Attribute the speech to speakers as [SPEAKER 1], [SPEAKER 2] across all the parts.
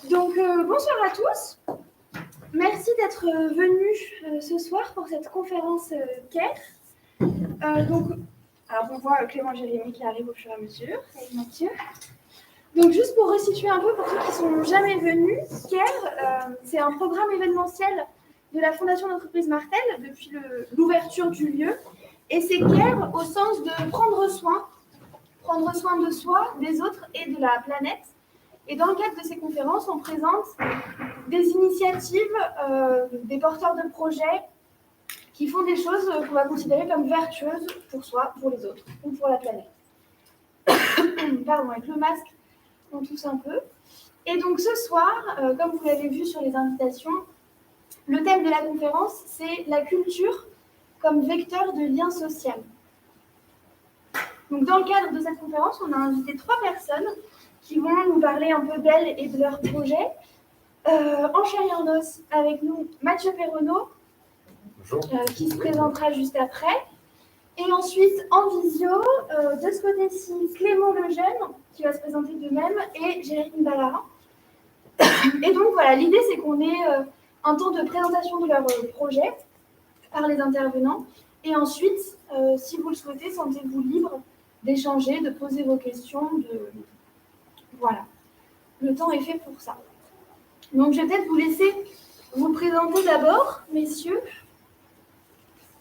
[SPEAKER 1] Bonsoir à tous. Merci d'être venus ce soir pour cette conférence CARE. Alors on voit Clément et Jérémy qui arrivent au fur et à mesure, avec Mathieu. Donc juste pour resituer un peu pour ceux qui ne sont jamais venus, CARE, c'est un programme événementiel de la Fondation d'entreprise Martel depuis l'ouverture du lieu. Et c'est CARE au sens de prendre soin de soi, des autres et de la planète. Et dans le cadre de ces conférences, on présente des initiatives, des porteurs de projets qui font des choses qu'on va considérer comme vertueuses pour soi, pour les autres ou pour la planète. Pardon, avec le masque, on tousse un peu. Et donc ce soir, comme vous l'avez vu sur les invitations, le thème de la conférence, c'est la culture comme vecteur de lien social. Donc dans le cadre de cette conférence, on a invité 3 personnes qui vont nous parler un peu d'elles et de leurs projets. En chair et en os, avec nous, Mathieu Perronneau, qui se présentera juste après. Et ensuite, en visio, de ce côté-ci, Clément Lejeune, qui va se présenter de même, et Jérémy Ballarin. Et donc voilà, l'idée c'est qu'on ait un temps de présentation de leur projet par les intervenants. Et ensuite, si vous le souhaitez, sentez-vous libre d'échanger, de poser vos questions. Voilà, le temps est fait pour ça. Donc je vais peut-être vous laisser vous présenter d'abord, messieurs.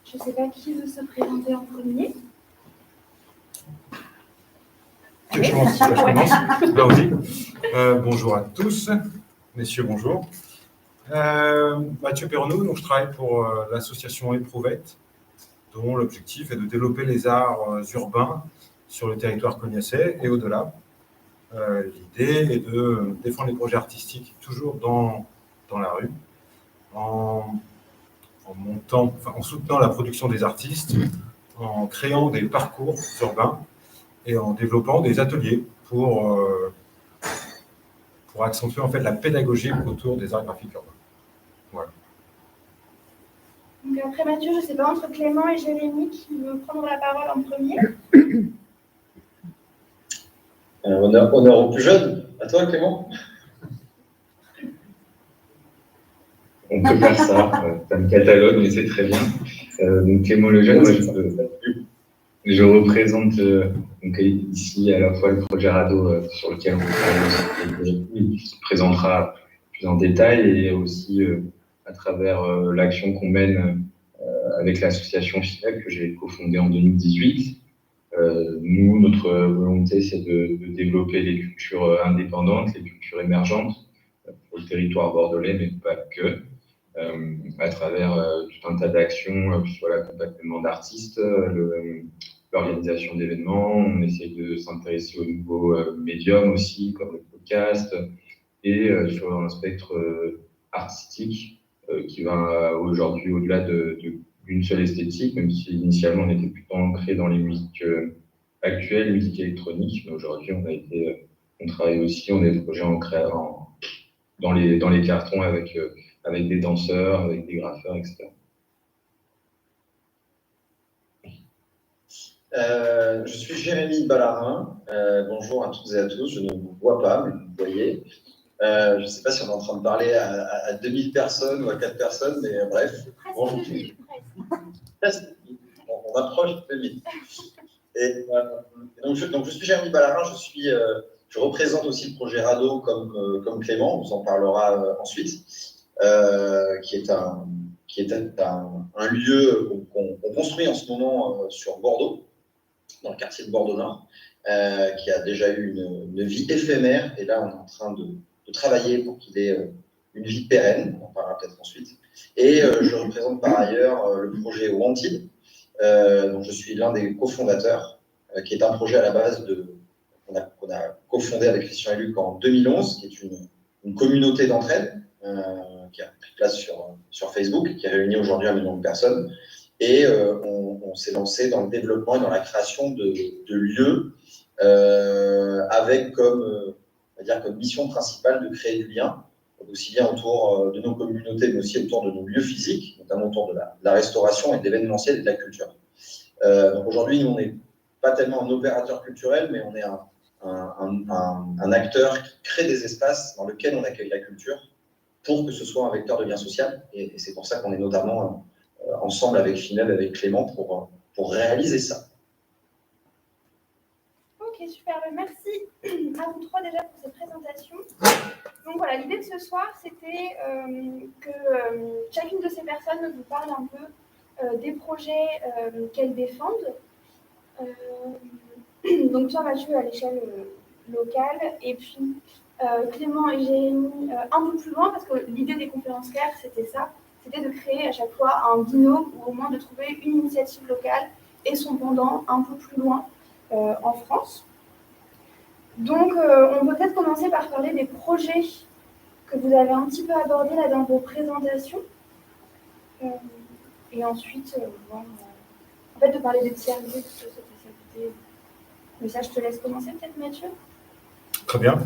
[SPEAKER 1] Je ne sais pas qui veut se présenter en premier.
[SPEAKER 2] Je commence. Là aussi. Bonjour à tous. Messieurs, bonjour. Mathieu Perronneau, donc je travaille pour l'association Éprouvette, dont l'objectif est de développer les arts urbains sur le territoire cognaçais et au-delà. L'idée est de défendre les projets artistiques toujours dans la rue, en soutenant la production des artistes, en créant des parcours urbains et en développant des ateliers pour accentuer en fait la pédagogie autour des arts graphiques urbains. Voilà.
[SPEAKER 1] Donc après Mathieu, je ne sais pas, entre Clément et Jérémy, qui veut prendre la parole en premier.
[SPEAKER 3] Honneur au plus jeune. À toi, Clément.
[SPEAKER 4] On peut faire ça. Ça me catalogue, mais c'est très bien. Donc Clément Lejeune, je représente donc ici à la fois le projet RADO sur lequel on travaille, qui se présentera plus en détail, et aussi à travers l'action qu'on mène avec l'association FILEP que j'ai cofondée en 2018. Nous, notre volonté, c'est de développer les cultures indépendantes, les cultures émergentes pour le territoire bordelais, mais pas que, à travers tout un tas d'actions, que ce soit l'accompagnement d'artistes, l'organisation d'événements. On essaie de s'intéresser aux nouveaux médiums aussi, comme le podcast, et sur un spectre artistique qui va aujourd'hui au-delà d'une seule esthétique, même si initialement on était plutôt ancré dans les musiques actuelles, musique électronique, mais aujourd'hui on travaille aussi, on a des projets ancrés dans les cartons avec des danseurs, avec des graffeurs, etc.
[SPEAKER 3] Je suis Jérémy Ballarin. Bonjour à toutes et à tous. Je ne vous vois pas, mais vous me voyez. Je ne sais pas si on est en train de parler à 2000 personnes ou à 4 personnes, mais bref. Bonjour. On approche très vite. Donc, je suis Jérémy Ballarin. Je représente aussi le projet RADO comme Clément. On vous en parlera ensuite, qui est un lieu qu'on construit en ce moment sur Bordeaux, dans le quartier de Bordeaux-Nord, qui a déjà eu une vie éphémère, et là on est en train de travailler pour qu'il ait une vie pérenne, on en parlera peut-être ensuite. Et je représente par ailleurs le projet Wanted, dont je suis l'un des cofondateurs, qui est un projet à la base qu'on a cofondé avec Christian Eluc en 2011, qui est une communauté d'entraide qui a pris place sur Facebook, qui réunit aujourd'hui 1 million de personnes. Et on s'est lancé dans le développement et dans la création de lieux avec comme mission principale de créer du lien, aussi bien autour de nos communautés, mais aussi autour de nos lieux physiques, notamment autour de la restauration et de l'événementiel et de la culture. Donc aujourd'hui, nous, on n'est pas tellement un opérateur culturel, mais on est un acteur qui crée des espaces dans lesquels on accueille la culture pour que ce soit un vecteur de lien social. Et c'est pour ça qu'on est notamment ensemble avec Fineb, avec Clément, pour réaliser ça.
[SPEAKER 1] Ok, super. Merci à vous trois déjà pour cette présentation. Donc voilà, l'idée de ce soir, c'était que chacune de ces personnes vous parle un peu des projets qu'elles défendent. Donc Pierre-Mathieu à l'échelle locale, et puis Clément et Jérémy un peu plus loin, parce que l'idée des conférences claires, c'était ça, c'était de créer à chaque fois un binôme, ou au moins de trouver une initiative locale et son pendant un peu plus loin en France. Donc on peut peut-être commencer par parler des projets que vous avez un petit peu abordés là dans vos présentations, et ensuite en fait de parler des tiers-lieux, parce que c'était ça. Mais ça, je te laisse commencer peut-être, Mathieu.
[SPEAKER 2] Très bien.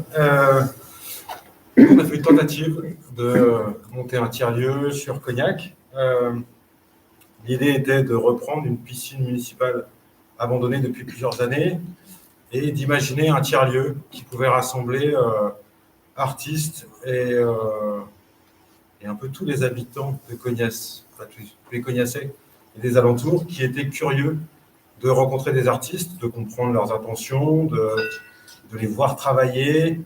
[SPEAKER 2] On a fait une tentative de monter un tiers-lieu sur Cognac. L'idée était de reprendre une piscine municipale abandonnée depuis plusieurs années et d'imaginer un tiers-lieu qui pouvait rassembler artistes et un peu tous les habitants de Cognac, enfin, tous les Cognacais et des alentours qui étaient curieux de rencontrer des artistes, de comprendre leurs intentions, de les voir travailler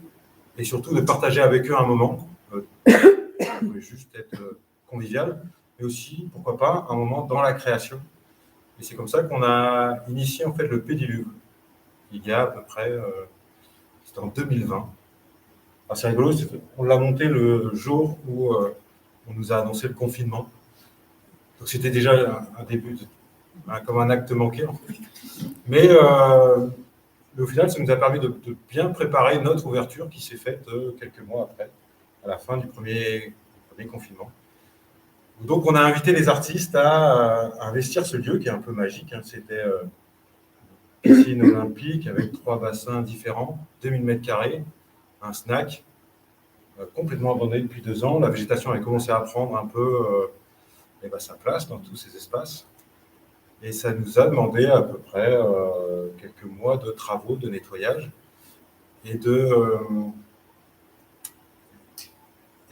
[SPEAKER 2] et surtout de partager avec eux un moment. Ça pouvait juste être convivial, mais aussi, pourquoi pas, un moment dans la création. Et c'est comme ça qu'on a initié en fait le Pédiluve. Il y a à peu près, c'était en 2020. Alors, c'est rigolo, on l'a monté le jour où on nous a annoncé le confinement. Donc c'était déjà un début, comme un acte manqué en fait. Mais au final, ça nous a permis de bien préparer notre ouverture qui s'est faite quelques mois après, à la fin du premier confinement. Donc on a invité les artistes à investir ce lieu qui est un peu magique. Hein. C'était une piscine olympique avec 3 bassins différents, 2000 m², un snack, complètement abandonné depuis 2 ans. La végétation avait commencé à prendre un peu sa place dans tous ces espaces. Et ça nous a demandé à peu près quelques mois de travaux, de nettoyage et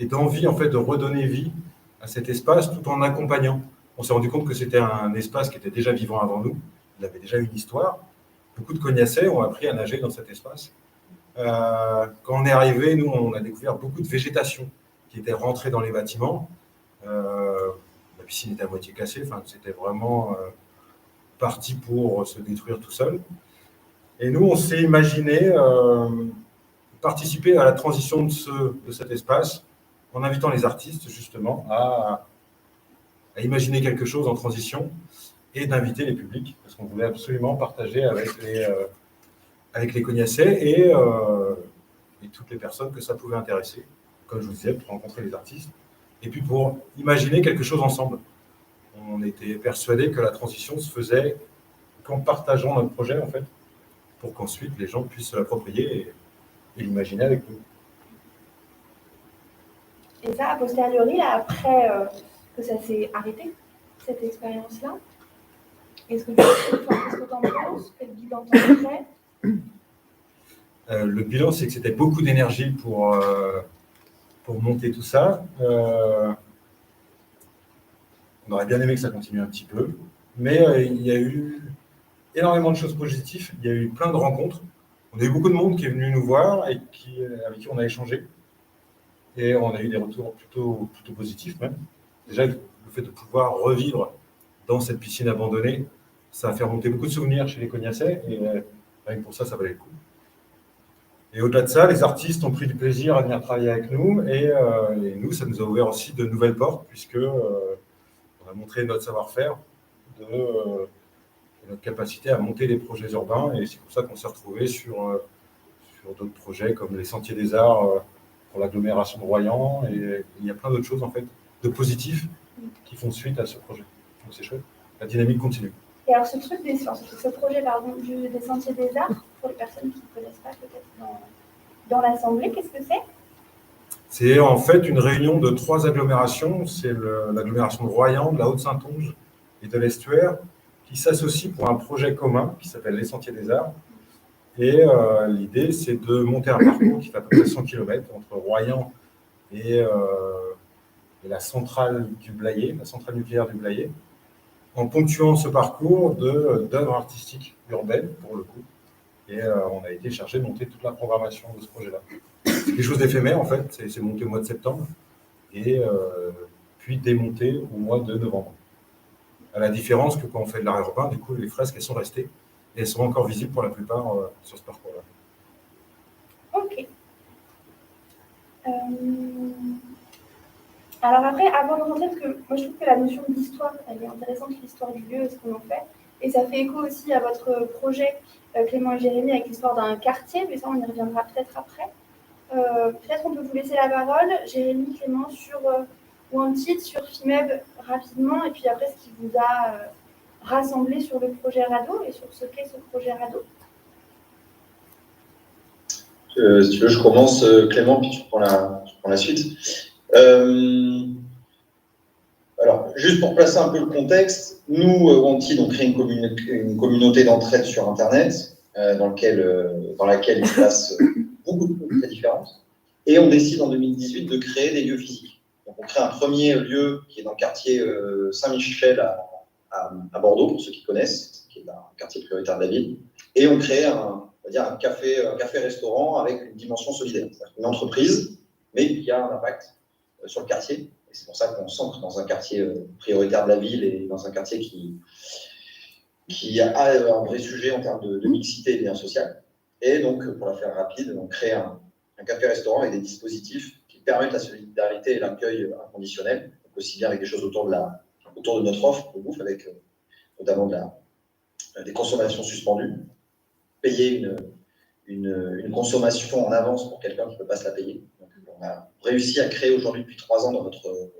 [SPEAKER 2] d'envie en fait de redonner vie à cet espace tout en accompagnant. On s'est rendu compte que c'était un espace qui était déjà vivant avant nous. Il avait déjà une histoire. Beaucoup de Cognacais ont appris à nager dans cet espace. Quand on est arrivé, nous, on a découvert beaucoup de végétation qui était rentrée dans les bâtiments. La piscine était à moitié cassée. Enfin, c'était vraiment parti pour se détruire tout seul. Et nous, on s'est imaginé participer à la transition de cet espace en invitant les artistes, justement, à imaginer quelque chose en transition et d'inviter les publics, parce qu'on voulait absolument partager avec les Cognacais et toutes les personnes que ça pouvait intéresser, comme je vous disais, pour rencontrer les artistes, et puis pour imaginer quelque chose ensemble. On était persuadés que la transition se faisait qu'en partageant notre projet, en fait, pour qu'ensuite les gens puissent se l'approprier et l'imaginer avec nous.
[SPEAKER 1] Et ça, a posteriori, là, après que ça s'est arrêté, cette expérience-là, qu'est-ce que tu en penses? Quel bilan t'en fais?
[SPEAKER 2] Le bilan, c'est que c'était beaucoup d'énergie pour monter tout ça. On aurait bien aimé que ça continue un petit peu, mais il y a eu énormément de choses positives. Il y a eu plein de rencontres. On a eu beaucoup de monde qui est venu nous voir et avec qui on a échangé. Et on a eu des retours plutôt positifs même. Déjà, le fait de pouvoir revivre dans cette piscine abandonnée, ça a fait remonter beaucoup de souvenirs chez les Cognacais. Et rien que pour ça, ça valait le coup. Et au-delà de ça, les artistes ont pris du plaisir à venir travailler avec nous. Et nous, ça nous a ouvert aussi de nouvelles portes, puisque on a montré notre savoir-faire, notre capacité à monter des projets urbains. Et c'est pour ça qu'on s'est retrouvés sur d'autres projets comme les Sentiers des Arts pour l'agglomération de Royan. Et il y a plein d'autres choses en fait, de positifs qui font suite à ce projet. Donc c'est chouette. La dynamique continue.
[SPEAKER 1] Et alors ce projet des Sentiers des Arts, pour les personnes qui ne connaissent pas peut-être dans l'Assemblée, qu'est-ce que c'est?
[SPEAKER 2] C'est en fait une réunion de 3 agglomérations. C'est l'agglomération de Royan, de la Haute-Saintonge et de l'Estuaire qui s'associent pour un projet commun qui s'appelle les Sentiers des Arts Et l'idée, c'est de monter un parcours qui fait à peu près 100 km entre Royan et la centrale du Blayais, la centrale nucléaire du Blayais, en ponctuant ce parcours d'œuvres artistiques urbaines, pour le coup. Et on a été chargé de monter toute la programmation de ce projet-là. C'est quelque chose d'éphémère, en fait. C'est monté au mois de septembre et puis démonté au mois de novembre. À la différence que quand on fait de l'art urbain, du coup, les fresques, elles sont restées et elles sont encore visibles pour la plupart sur ce parcours-là.
[SPEAKER 1] Ok. Alors après, avant de rentrer, parce que moi je trouve que la notion d'histoire, elle est intéressante, l'histoire du lieu et ce que l'on fait. Et ça fait écho aussi à votre projet, Clément et Jérémy, avec l'histoire d'un quartier, mais ça on y reviendra peut-être après. Peut-être on peut vous laisser la parole, Jérémy, Clément, sur Wanted, sur FIMEB rapidement, et puis après ce qui vous a rassemblé sur le projet RADO et sur ce qu'est ce projet RADO.
[SPEAKER 3] Si tu veux, je commence, Clément, puis tu prends la suite. Alors, juste pour placer un peu le contexte, nous, Wanted, on crée une communauté d'entraide sur Internet, dans laquelle il se passe beaucoup de choses très différentes. Et on décide en 2018 de créer des lieux physiques. Donc, on crée un premier lieu qui est dans le quartier Saint-Michel à Bordeaux, pour ceux qui connaissent, qui est un quartier prioritaire de la ville. Et on crée un café-restaurant avec une dimension solidaire. C'est-à-dire une entreprise, mais qui a un impact sur le quartier. Et c'est pour ça qu'on s'ancre dans un quartier prioritaire de la ville et dans un quartier qui a un vrai sujet en termes de mixité et de lien social. Et donc, pour la faire rapide, on crée un café-restaurant avec des dispositifs qui permettent la solidarité et l'accueil inconditionnel, donc aussi bien avec des choses autour de notre offre de bouffe, avec notamment des consommations suspendues, payer une consommation en avance pour quelqu'un qui ne peut pas se la payer. Donc, on a réussi à créer aujourd'hui, depuis 3 ans, dans notre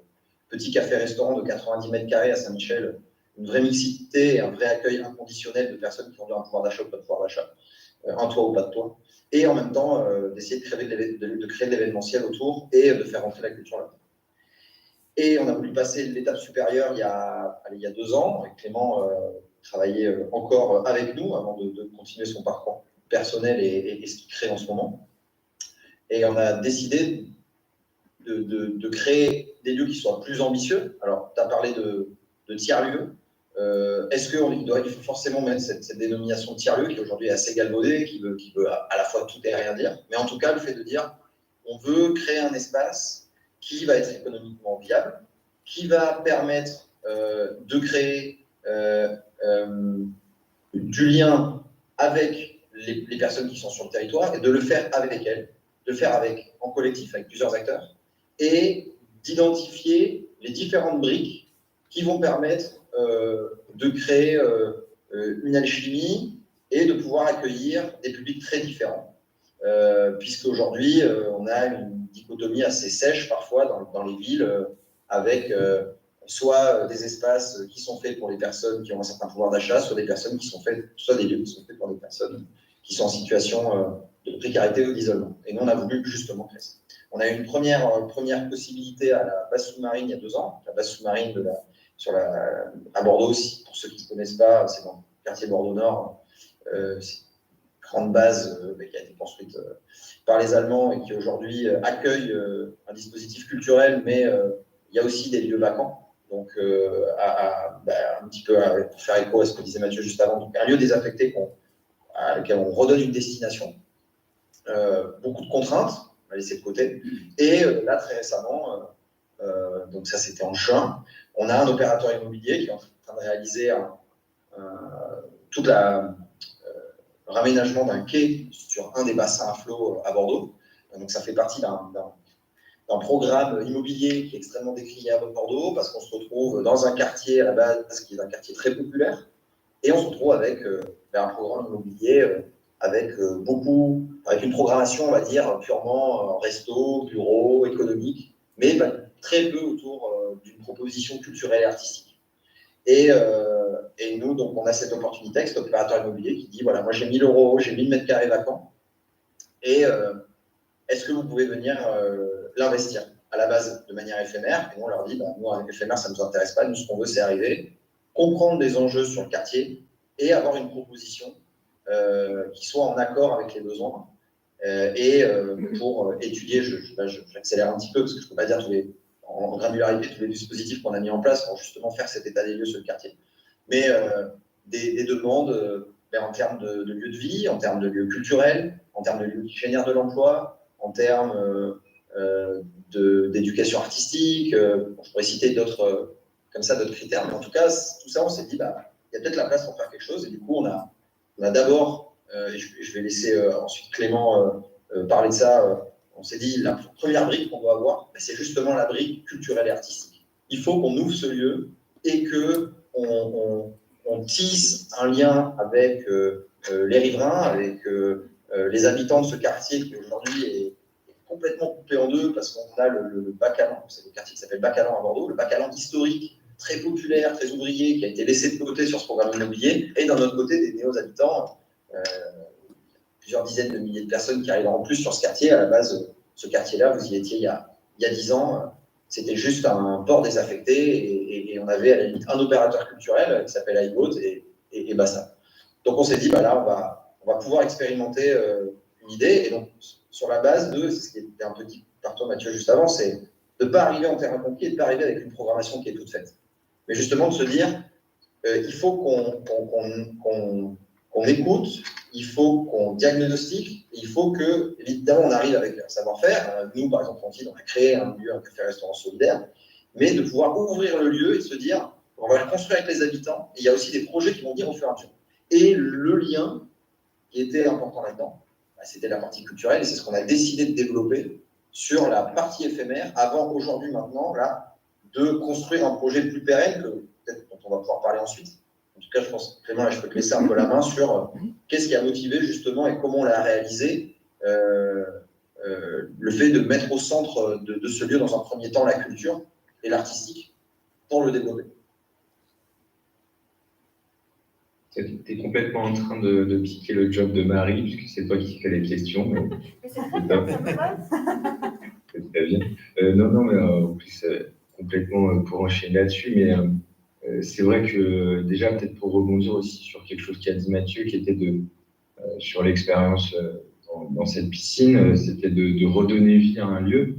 [SPEAKER 3] petit café-restaurant de 90 mètres carrés à Saint-Michel, une vraie mixité et un vrai accueil inconditionnel de personnes qui ont un pouvoir d'achat ou pas de pouvoir d'achat, un toit ou pas de toit, et en même temps d'essayer de créer de l'événementiel autour et de faire entrer la culture là-dedans. Et on a voulu passer l'étape supérieure il y a 2 ans, avec Clément travailler encore avec nous avant de continuer son parcours personnel et ce qu'il crée en ce moment. Et on a décidé de créer des lieux qui soient plus ambitieux. Alors, tu as parlé de tiers-lieux. Est-ce qu'il doit forcément mettre cette dénomination de tiers-lieu qui aujourd'hui est assez galvaudée, qui veut à la fois tout et rien dire, mais en tout cas, le fait de dire on veut créer un espace qui va être économiquement viable, qui va permettre de créer du lien avec les personnes qui sont sur le territoire et de le faire avec elles, de le faire en collectif, avec plusieurs acteurs, et d'identifier les différentes briques qui vont permettre de créer une alchimie et de pouvoir accueillir des publics très différents. Puisque aujourd'hui, on a une dichotomie assez sèche parfois dans les villes, avec soit des espaces qui sont faits pour les personnes qui ont un certain pouvoir d'achat, soit des lieux qui sont faits pour les personnes qui sont en situation de précarité ou d'isolement. Et nous, on a voulu justement créer ça. On a eu une première possibilité à la base sous-marine il y a 2 ans, la base sous-marine à Bordeaux aussi, pour ceux qui ne connaissent pas, c'est dans le quartier Bordeaux-Nord. C'est une grande base qui a été construite par les Allemands et qui aujourd'hui accueille un dispositif culturel, mais il y a aussi des lieux vacants. Donc, un petit peu pour faire écho à ce que disait Mathieu juste avant, donc un lieu désaffecté à lequel on redonne une destination. Beaucoup de contraintes, on va laisser de côté. Et là, très récemment, donc ça c'était en juin, on a un opérateur immobilier qui est en train de réaliser tout le raménagement d'un quai sur un des bassins à flot à Bordeaux. Donc ça fait partie d'un programme immobilier qui est extrêmement décrié à Bordeaux, parce qu'on se retrouve dans un quartier à la base qui est un quartier très populaire, et on se retrouve avec un programme immobilier avec une programmation, on va dire, purement resto, bureau, économique, mais très peu autour d'une proposition culturelle et artistique. Et nous, donc, on a cette opportunité avec cet opérateur immobilier qui dit, voilà, moi j'ai 1 000 €, j'ai 1 000 mètres carrés vacants, et est-ce que vous pouvez venir l'investir à la base de manière éphémère? Et nous, on leur dit, nous, avec éphémère, ça ne nous intéresse pas. Nous, ce qu'on veut, c'est arriver, comprendre les enjeux sur le quartier et avoir une proposition qui soit en accord avec les besoins. Et pour étudier, j'accélère un petit peu parce que je ne peux pas dire en granularité tous les dispositifs qu'on a mis en place pour justement faire cet état des lieux sur le quartier. Mais des demandes en termes de lieux de vie, en termes de lieux culturels, en termes de lieux qui génèrent de l'emploi, en termes d'éducation artistique. Je pourrais citer d'autres critères, mais en tout cas, tout ça, on s'est dit, il y a peut-être la place pour faire quelque chose. Et du coup, on a d'abord, et je vais laisser ensuite Clément parler de ça, on s'est dit, la première brique qu'on doit avoir, c'est justement la brique culturelle et artistique. Il faut qu'on ouvre ce lieu et qu'on tisse un lien avec les riverains, avec les habitants de ce quartier qui aujourd'hui est complètement coupé en deux parce qu'on a le Bacalan, c'est le quartier qui s'appelle Bacalan à Bordeaux, le Bacalan historique, très populaire, très ouvrier, qui a été laissé de côté sur ce programme immobilier, et d'un autre côté des néo-habitants, plusieurs dizaines de milliers de personnes qui arrivent en plus sur ce quartier. À la base, ce quartier-là, vous y étiez il y a 10 ans, c'était juste un port désaffecté, et on avait à la limite un opérateur culturel qui s'appelle iBoat, et basta. Donc on s'est dit, là, on va pouvoir expérimenter une idée, et donc sur la base de, c'est ce qui était un peu dit par toi Mathieu juste avant, c'est de ne pas arriver en terrain conquis et de ne pas arriver avec une programmation qui est toute faite. Mais justement de se dire, il faut qu'on écoute, il faut qu'on diagnostique, et il faut que, évidemment, on arrive avec un savoir-faire. Nous, par exemple, Fantine, on a créé un lieu, un café-restaurant solidaire, mais de pouvoir ouvrir le lieu et se dire, on va le construire avec les habitants, et il y a aussi des projets qui vont venir au fur et à mesure. Et le lien qui était important là-dedans, c'était la partie culturelle, et c'est ce qu'on a décidé de développer sur la partie éphémère, avant aujourd'hui, maintenant, là, de construire un projet plus pérenne, que peut-être dont on va pouvoir parler ensuite. En tout cas, je pense, Clément, je peux te laisser un peu la main sur qu'est-ce qui a motivé justement et comment on l'a réalisé, le fait de mettre au centre de ce lieu, dans un premier temps, la culture et l'artistique, pour le développer.
[SPEAKER 4] Tu es complètement en train de piquer le job de Marie, puisque c'est toi qui fais les questions.
[SPEAKER 1] Mais c'est très bien, ça me va.
[SPEAKER 4] C'est très bien. Non, mais en plus, complètement pour enchaîner là-dessus, mais c'est vrai que déjà, peut-être pour rebondir aussi sur quelque chose qu'a dit Mathieu, qui était sur l'expérience dans cette piscine, c'était de redonner vie à un lieu.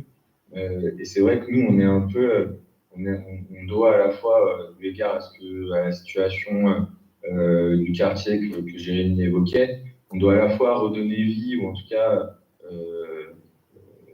[SPEAKER 4] Et c'est vrai que nous, on est un peu, on doit à la fois, eu égard à la situation du quartier que Jérémy évoquait, on doit à la fois redonner vie, ou en tout cas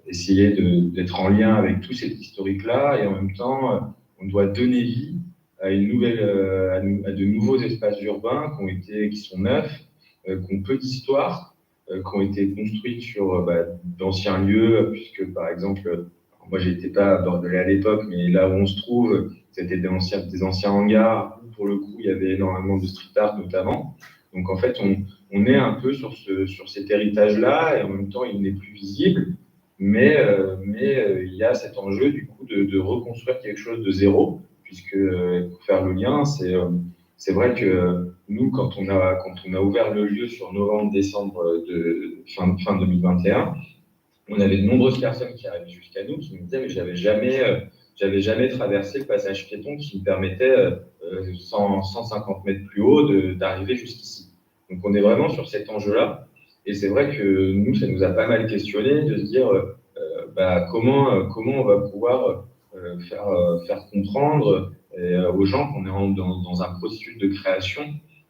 [SPEAKER 4] essayer d'être en lien avec tout cet historique-là, et en même temps, on doit donner vie à à de nouveaux espaces urbains qui sont neufs, qui ont peu d'histoire, qui ont été construits sur d'anciens lieux, puisque par exemple, moi j'étais pas bordelais à l'époque, mais là où on se trouve, c'était des anciens hangars, où pour le coup il y avait énormément de street art notamment. Donc en fait, on est un peu sur cet héritage-là, et en même temps il n'est plus visible. Mais il y a cet enjeu du coup de reconstruire quelque chose de zéro, puisque pour faire le lien, c'est vrai que nous, quand on a ouvert le lieu sur novembre-décembre de fin 2021, on avait de nombreuses personnes qui arrivaient jusqu'à nous qui nous disaient mais j'avais jamais traversé le passage piéton qui me permettait 150 mètres plus haut d'arriver jusqu'ici. Donc on est vraiment sur cet enjeu-là. Et c'est vrai que nous, ça nous a pas mal questionné de se dire comment on va pouvoir faire comprendre aux gens qu'on est dans un processus de création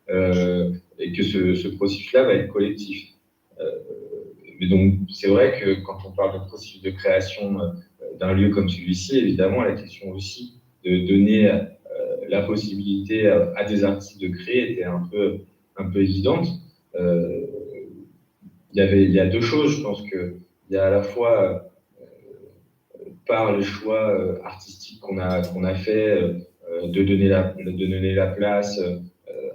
[SPEAKER 4] et que ce processus-là va être collectif. Mais donc, c'est vrai que quand on parle de processus de création d'un lieu comme celui-ci, évidemment, la question aussi de donner la possibilité à des artistes de créer était un peu évidente. Il y a deux choses, je pense qu'il y a à la fois par les choix artistiques qu'on a fait de donner la place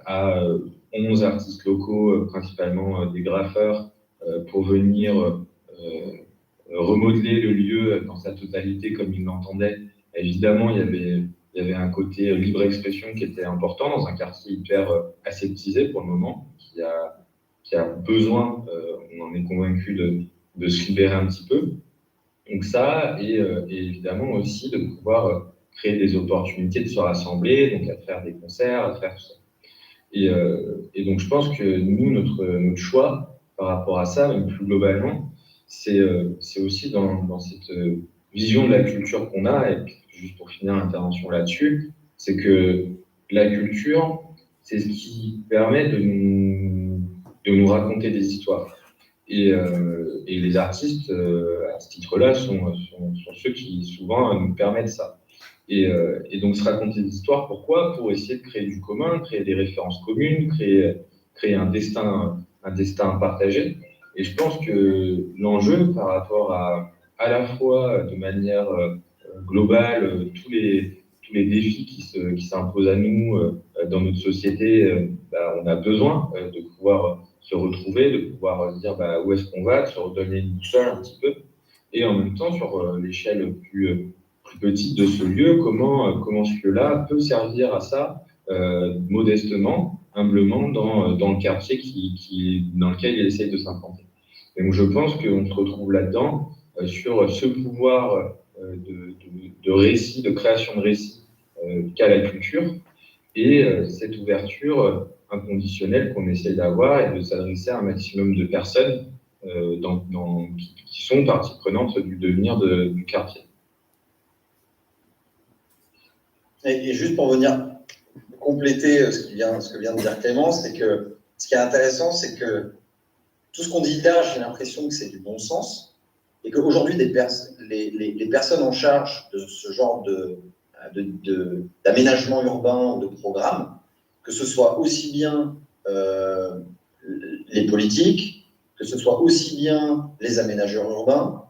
[SPEAKER 4] à 11 artistes locaux, principalement des graffeurs, pour venir remodeler le lieu dans sa totalité comme ils l'entendaient. Évidemment, il y avait un côté libre expression qui était important dans un quartier hyper aseptisé pour le moment, qui a besoin, on en est convaincu, de se libérer un petit peu. Donc ça, et évidemment aussi de pouvoir créer des opportunités de se rassembler, donc à faire des concerts, à faire tout ça. Et donc, je pense que nous, notre choix par rapport à ça, même plus globalement, c'est aussi dans cette vision de la culture qu'on a, et juste pour finir l'intervention là-dessus, c'est que la culture, c'est ce qui permet de nous raconter des histoires. Et les artistes, à ce titre-là, sont ceux qui souvent nous permettent ça. Et donc se raconter des histoires, pourquoi? Pour essayer de créer du commun, créer des références communes, créer un destin partagé. Et je pense que l'enjeu par rapport à la fois de manière globale, tous les défis qui s'imposent à nous dans notre société, on a besoin de pouvoir se retrouver, de pouvoir dire où est-ce qu'on va, de se redonner une boussole un petit peu. Et en même temps, sur l'échelle plus petite de ce lieu, comment ce lieu-là peut servir à ça modestement, humblement, dans le quartier dans lequel il essaye de s'implanter. Et donc je pense qu'on se retrouve là-dedans, sur ce pouvoir de récit, de création de récit qu'a la culture, et cette ouverture inconditionnelle qu'on essaie d'avoir et de s'adresser à un maximum de personnes qui sont partie prenante du devenir du quartier.
[SPEAKER 3] Et juste pour venir compléter ce que vient de dire Clément, c'est que ce qui est intéressant, c'est que tout ce qu'on dit là, j'ai l'impression que c'est du bon sens, et qu'aujourd'hui, les personnes en charge de ce genre d'aménagement urbain ou de programme, que ce soit aussi bien les politiques, que ce soit aussi bien les aménageurs urbains,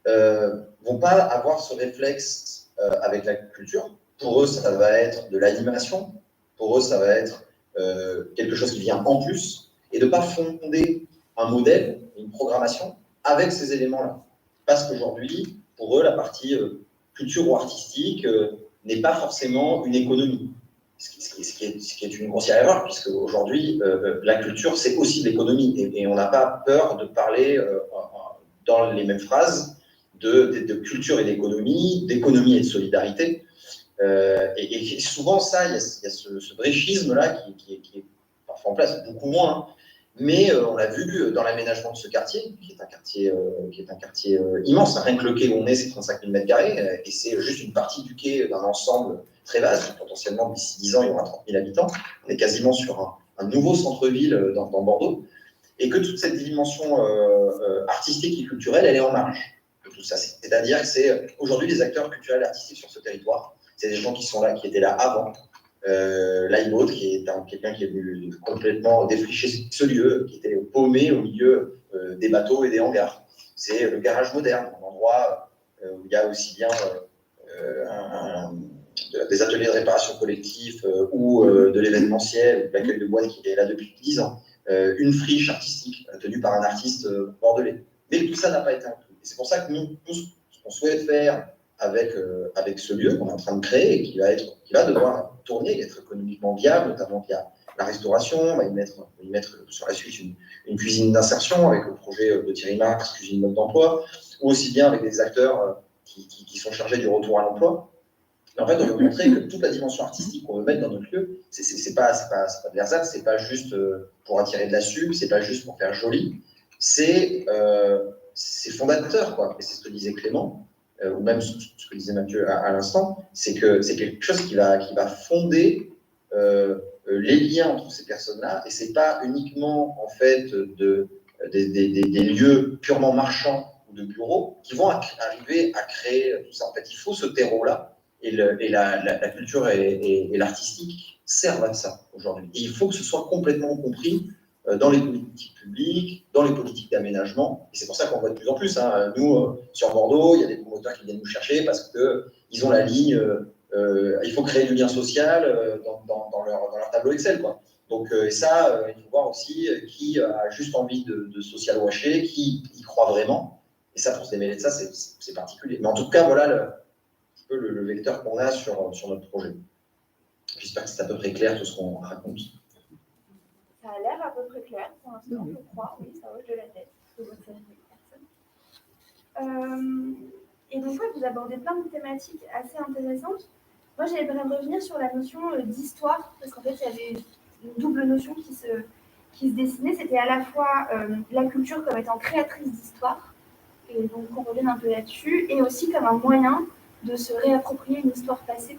[SPEAKER 3] vont pas avoir ce réflexe avec la culture. Pour eux, ça va être de l'animation. Pour eux, ça va être quelque chose qui vient en plus, et de ne pas fonder un modèle, une programmation avec ces éléments-là. Parce qu'aujourd'hui, pour eux, la partie culture ou artistique n'est pas forcément une économie. Ce qui est une grossière erreur, puisque aujourd'hui, la culture, c'est aussi de l'économie. Et on n'a pas peur de parler dans les mêmes phrases de culture et d'économie et de solidarité. Et souvent, ça, il y a ce bréchisme-là qui est parfois en place, beaucoup moins, hein. Mais on l'a vu dans l'aménagement de ce quartier, qui est un quartier immense. Rien que le quai où on est, c'est 35 000 m², et c'est juste une partie du quai d'un ensemble très vaste. Potentiellement, d'ici 10 ans, il y aura 30 000 habitants. On est quasiment sur un nouveau centre-ville dans Bordeaux, et que toute cette dimension artistique et culturelle, elle est en marge de tout ça. C'est-à-dire que c'est aujourd'hui les acteurs culturels et artistiques sur ce territoire, c'est des gens qui sont là, qui étaient là avant. Laïbaud, qui est quelqu'un qui est venu complètement défricher ce lieu, qui était paumé au milieu des bateaux et des hangars. C'est le garage moderne, un endroit où il y a aussi bien des ateliers de réparation collective ou de l'événementiel, l'accueil de boîtes qui est là depuis 10 ans, une friche artistique tenue par un artiste bordelais. Mais tout ça n'a pas été inclus. Et c'est pour ça que nous, tout ce qu'on souhaite faire avec ce lieu qu'on est en train de créer et qui va devoir tourner, être économiquement viable, notamment via la restauration. On va y mettre sur la suite une cuisine d'insertion avec le projet de Thierry Marx, cuisine mode d'emploi, ou aussi bien avec des acteurs qui sont chargés du retour à l'emploi. Et en fait, on veut montrer que toute la dimension artistique qu'on veut mettre dans notre lieu, c'est pas de l'ersatz, c'est pas juste pour attirer de la sub, c'est pas juste pour faire joli, c'est fondateur, quoi. Et c'est ce que disait Clément, ou même ce que disait Mathieu à l'instant, c'est que c'est quelque chose qui va fonder les liens entre ces personnes-là, et c'est pas uniquement en fait des lieux purement marchands ou de bureaux qui vont arriver à créer tout ça. En fait, il faut ce terreau-là, et la culture et l'artistique servent à ça aujourd'hui. Et il faut que ce soit complètement compris dans les politiques publiques, dans les politiques d'aménagement. Et c'est pour ça qu'on voit de plus en plus. Hein. Nous, sur Bordeaux, il y a des promoteurs qui viennent nous chercher parce qu'ils ont la ligne il faut créer du lien social dans leur tableau Excel, quoi. Donc, et ça, il faut voir aussi qui a juste envie de social washer, qui y croit vraiment. Et ça, pour se démêler de ça, c'est particulier. Mais en tout cas, voilà le vecteur qu'on a sur notre projet. J'espère que c'est à peu près clair tout ce qu'on raconte.
[SPEAKER 1] Ça a l'air à peu près clair pour l'instant, je crois. Oui, ça hoche de la tête. Et donc, vous abordez plein de thématiques assez intéressantes. Moi, j'aimerais revenir sur la notion d'histoire, parce qu'en fait, il y avait une double notions qui se dessinaient. C'était à la fois la culture comme étant créatrice d'histoire, et donc qu'on revienne un peu là-dessus, et aussi comme un moyen de se réapproprier une histoire passée.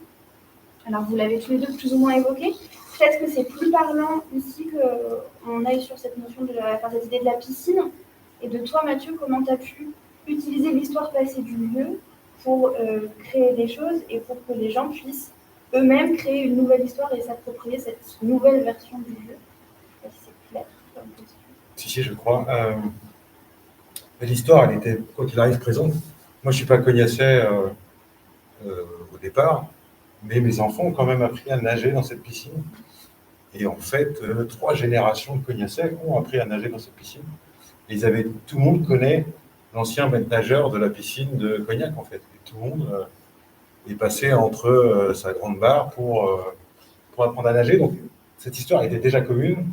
[SPEAKER 1] Alors vous l'avez tous les deux plus ou moins évoqué. Peut-être que c'est plus parlant ici qu'on aille sur cette notion cette idée de la piscine. Et de toi, Mathieu, comment tu as pu utiliser l'histoire passée du lieu pour créer des choses et pour que les gens puissent eux-mêmes créer une nouvelle histoire et s'approprier cette nouvelle version du lieu. Je ne sais pas si c'est clair comme question.
[SPEAKER 2] Si, je crois. L'histoire, elle était, quoi qu'il arrive, présente. Moi, je ne suis pas cognacais au départ, mais mes enfants ont quand même appris à nager dans cette piscine. Et en fait, 3 générations de cognacais ont appris à nager dans cette piscine. Et tout le monde connaît l'ancien maître nageur de la piscine de Cognac, en fait. Et tout le monde est passé entre sa grande barre pour apprendre à nager. Donc, cette histoire était déjà commune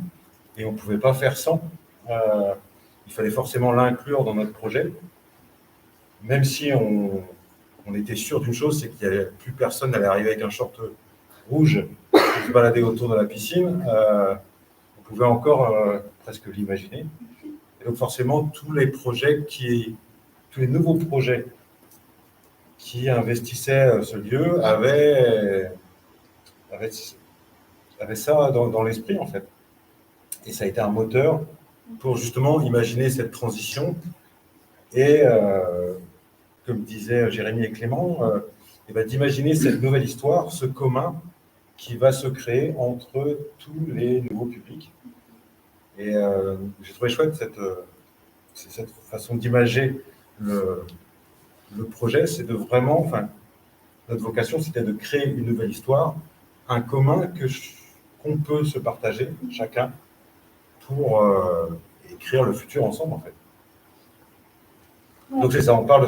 [SPEAKER 2] et on ne pouvait pas faire sans. Il fallait forcément l'inclure dans notre projet, même si on était sûr d'une chose, c'est qu'il n'y avait plus personne n'allait arriver avec un short rouge pour se balader autour de la piscine. On pouvait encore presque l'imaginer. Et donc forcément, tous les nouveaux projets qui investissaient ce lieu avaient ça dans l'esprit, en fait. Et ça a été un moteur pour justement imaginer cette transition et, comme disaient Jérémy et Clément, d'imaginer cette nouvelle histoire, ce commun qui va se créer entre tous les nouveaux publics. Et j'ai trouvé chouette cette façon d'imager le projet, c'est de vraiment, notre vocation, c'était de créer une nouvelle histoire, un commun qu'on peut se partager, chacun, pour écrire le futur ensemble, en fait. Ouais. Donc c'est ça, on part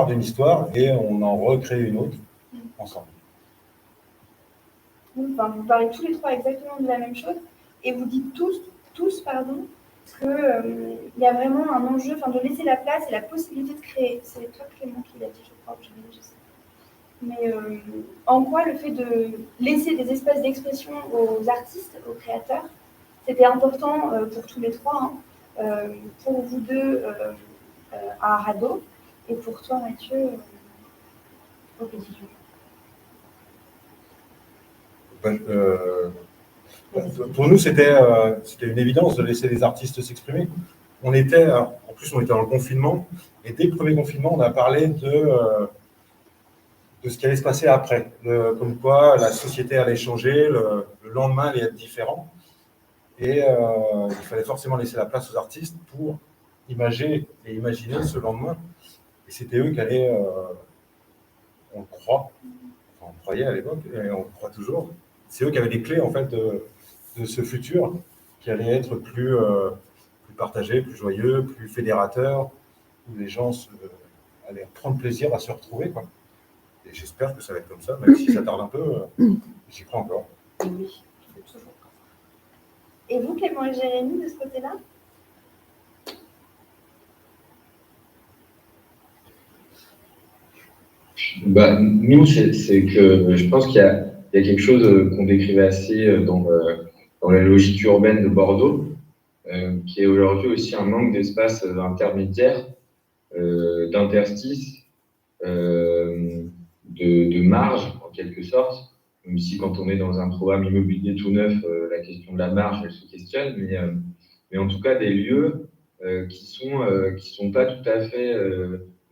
[SPEAKER 2] d'une histoire et on en recrée une autre ensemble.
[SPEAKER 1] Enfin, vous parlez tous les trois exactement de la même chose et vous dites tous qu'il y a vraiment un enjeu de laisser la place et la possibilité de créer. C'est toi, Clément, qui l'a dit, je crois, je sais. Mais en quoi le fait de laisser des espaces d'expression aux artistes, aux créateurs, c'était important pour tous les trois, pour vous deux à Rado et pour toi, Mathieu, au Petit Jeu.
[SPEAKER 2] Pour nous, c'était une évidence de laisser les artistes s'exprimer. En plus, on était dans le confinement, et dès le premier confinement, on a parlé de ce qui allait se passer après, comme quoi la société allait changer, le lendemain allait être différent, et il fallait forcément laisser la place aux artistes pour imaginer ce lendemain. Et c'était eux qui allaient, on le croit, on croyait à l'époque, et on le croit toujours, c'est eux qui avaient les clés en fait de ce futur qui allait être plus partagé, plus joyeux, plus fédérateur, où les gens allaient prendre plaisir à se retrouver, quoi. Et j'espère que ça va être comme ça, même si ça tarde un peu, j'y crois encore.
[SPEAKER 1] Oui, toujours. Et vous, Clément et Jérémy, de ce côté-là?
[SPEAKER 4] Nous, c'est que je pense qu'il y a quelque chose qu'on décrivait assez dans la logique urbaine de Bordeaux, qui est aujourd'hui aussi un manque d'espace intermédiaire, d'interstice, de marge, en quelque sorte, même si quand on est dans un programme immobilier tout neuf, la question de la marge, elle se questionne, mais en tout cas des lieux qui sont pas tout à fait,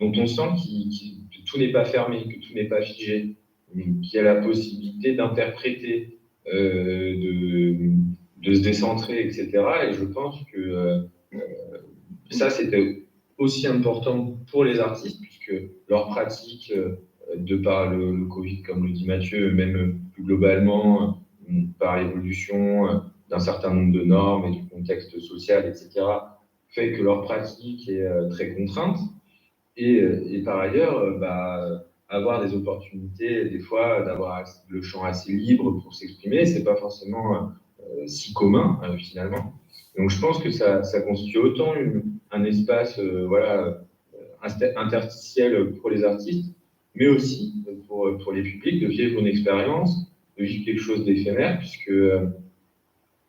[SPEAKER 4] dont on sent que tout n'est pas fermé, que tout n'est pas figé, qu'il y a la possibilité d'interpréter, de se décentrer, etc. Et je pense que ça, c'était aussi important pour les artistes, puisque leur pratique, de par le Covid, comme le dit Mathieu, même plus globalement, par l'évolution d'un certain nombre de normes et du contexte social, etc., fait que leur pratique est très contrainte. Et par ailleurs, avoir des opportunités, des fois, d'avoir le champ assez libre pour s'exprimer, c'est pas forcément si commun, finalement. Donc, je pense que ça constitue autant un espace interstitiel pour les artistes, mais aussi pour les publics de vivre une expérience, de vivre quelque chose d'éphémère, puisque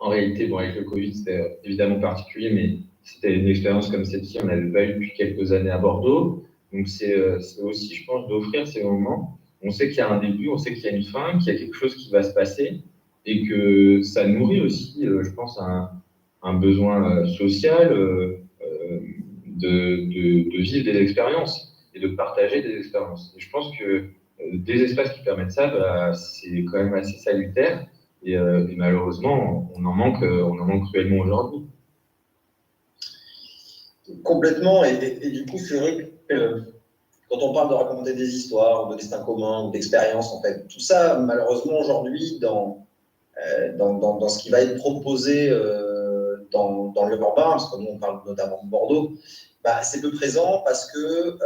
[SPEAKER 4] en réalité, bon, avec le Covid, c'était évidemment particulier, mais c'était une expérience comme celle-ci, on n'avait pas eu depuis quelques années à Bordeaux. Donc, c'est aussi, je pense, d'offrir ces moments. On sait qu'il y a un début, on sait qu'il y a une fin, qu'il y a quelque chose qui va se passer et que ça nourrit aussi, je pense, un besoin social de vivre des expériences et de partager des expériences. Et je pense que des espaces qui permettent ça, bah, c'est quand même assez salutaire et malheureusement, on en manque cruellement aujourd'hui.
[SPEAKER 3] Complètement, et du coup, c'est vrai que quand on parle de raconter des histoires, de destin commun, d'expériences, en fait, tout ça, malheureusement, aujourd'hui, dans ce qui va être proposé dans l'urbain, parce que nous, on parle notamment de Bordeaux, bah, c'est peu présent parce que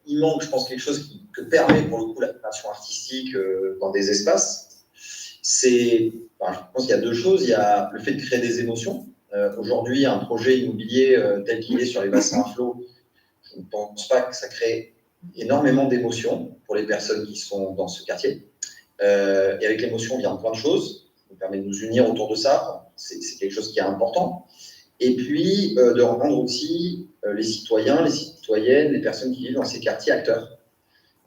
[SPEAKER 3] il manque, je pense, quelque chose que permet, pour le coup, la création artistique dans des espaces. Je pense qu'il y a deux choses. Il y a le fait de créer des émotions. Aujourd'hui, un projet immobilier tel qu'il est sur les bassins à flot, je ne pense pas que ça crée énormément d'émotions pour les personnes qui sont dans ce quartier. Et avec l'émotion vient plein de choses. Ça nous permet de nous unir autour de ça. C'est quelque chose qui est important. Et puis, de rendre aussi les citoyens, les citoyennes, les personnes qui vivent dans ces quartiers acteurs.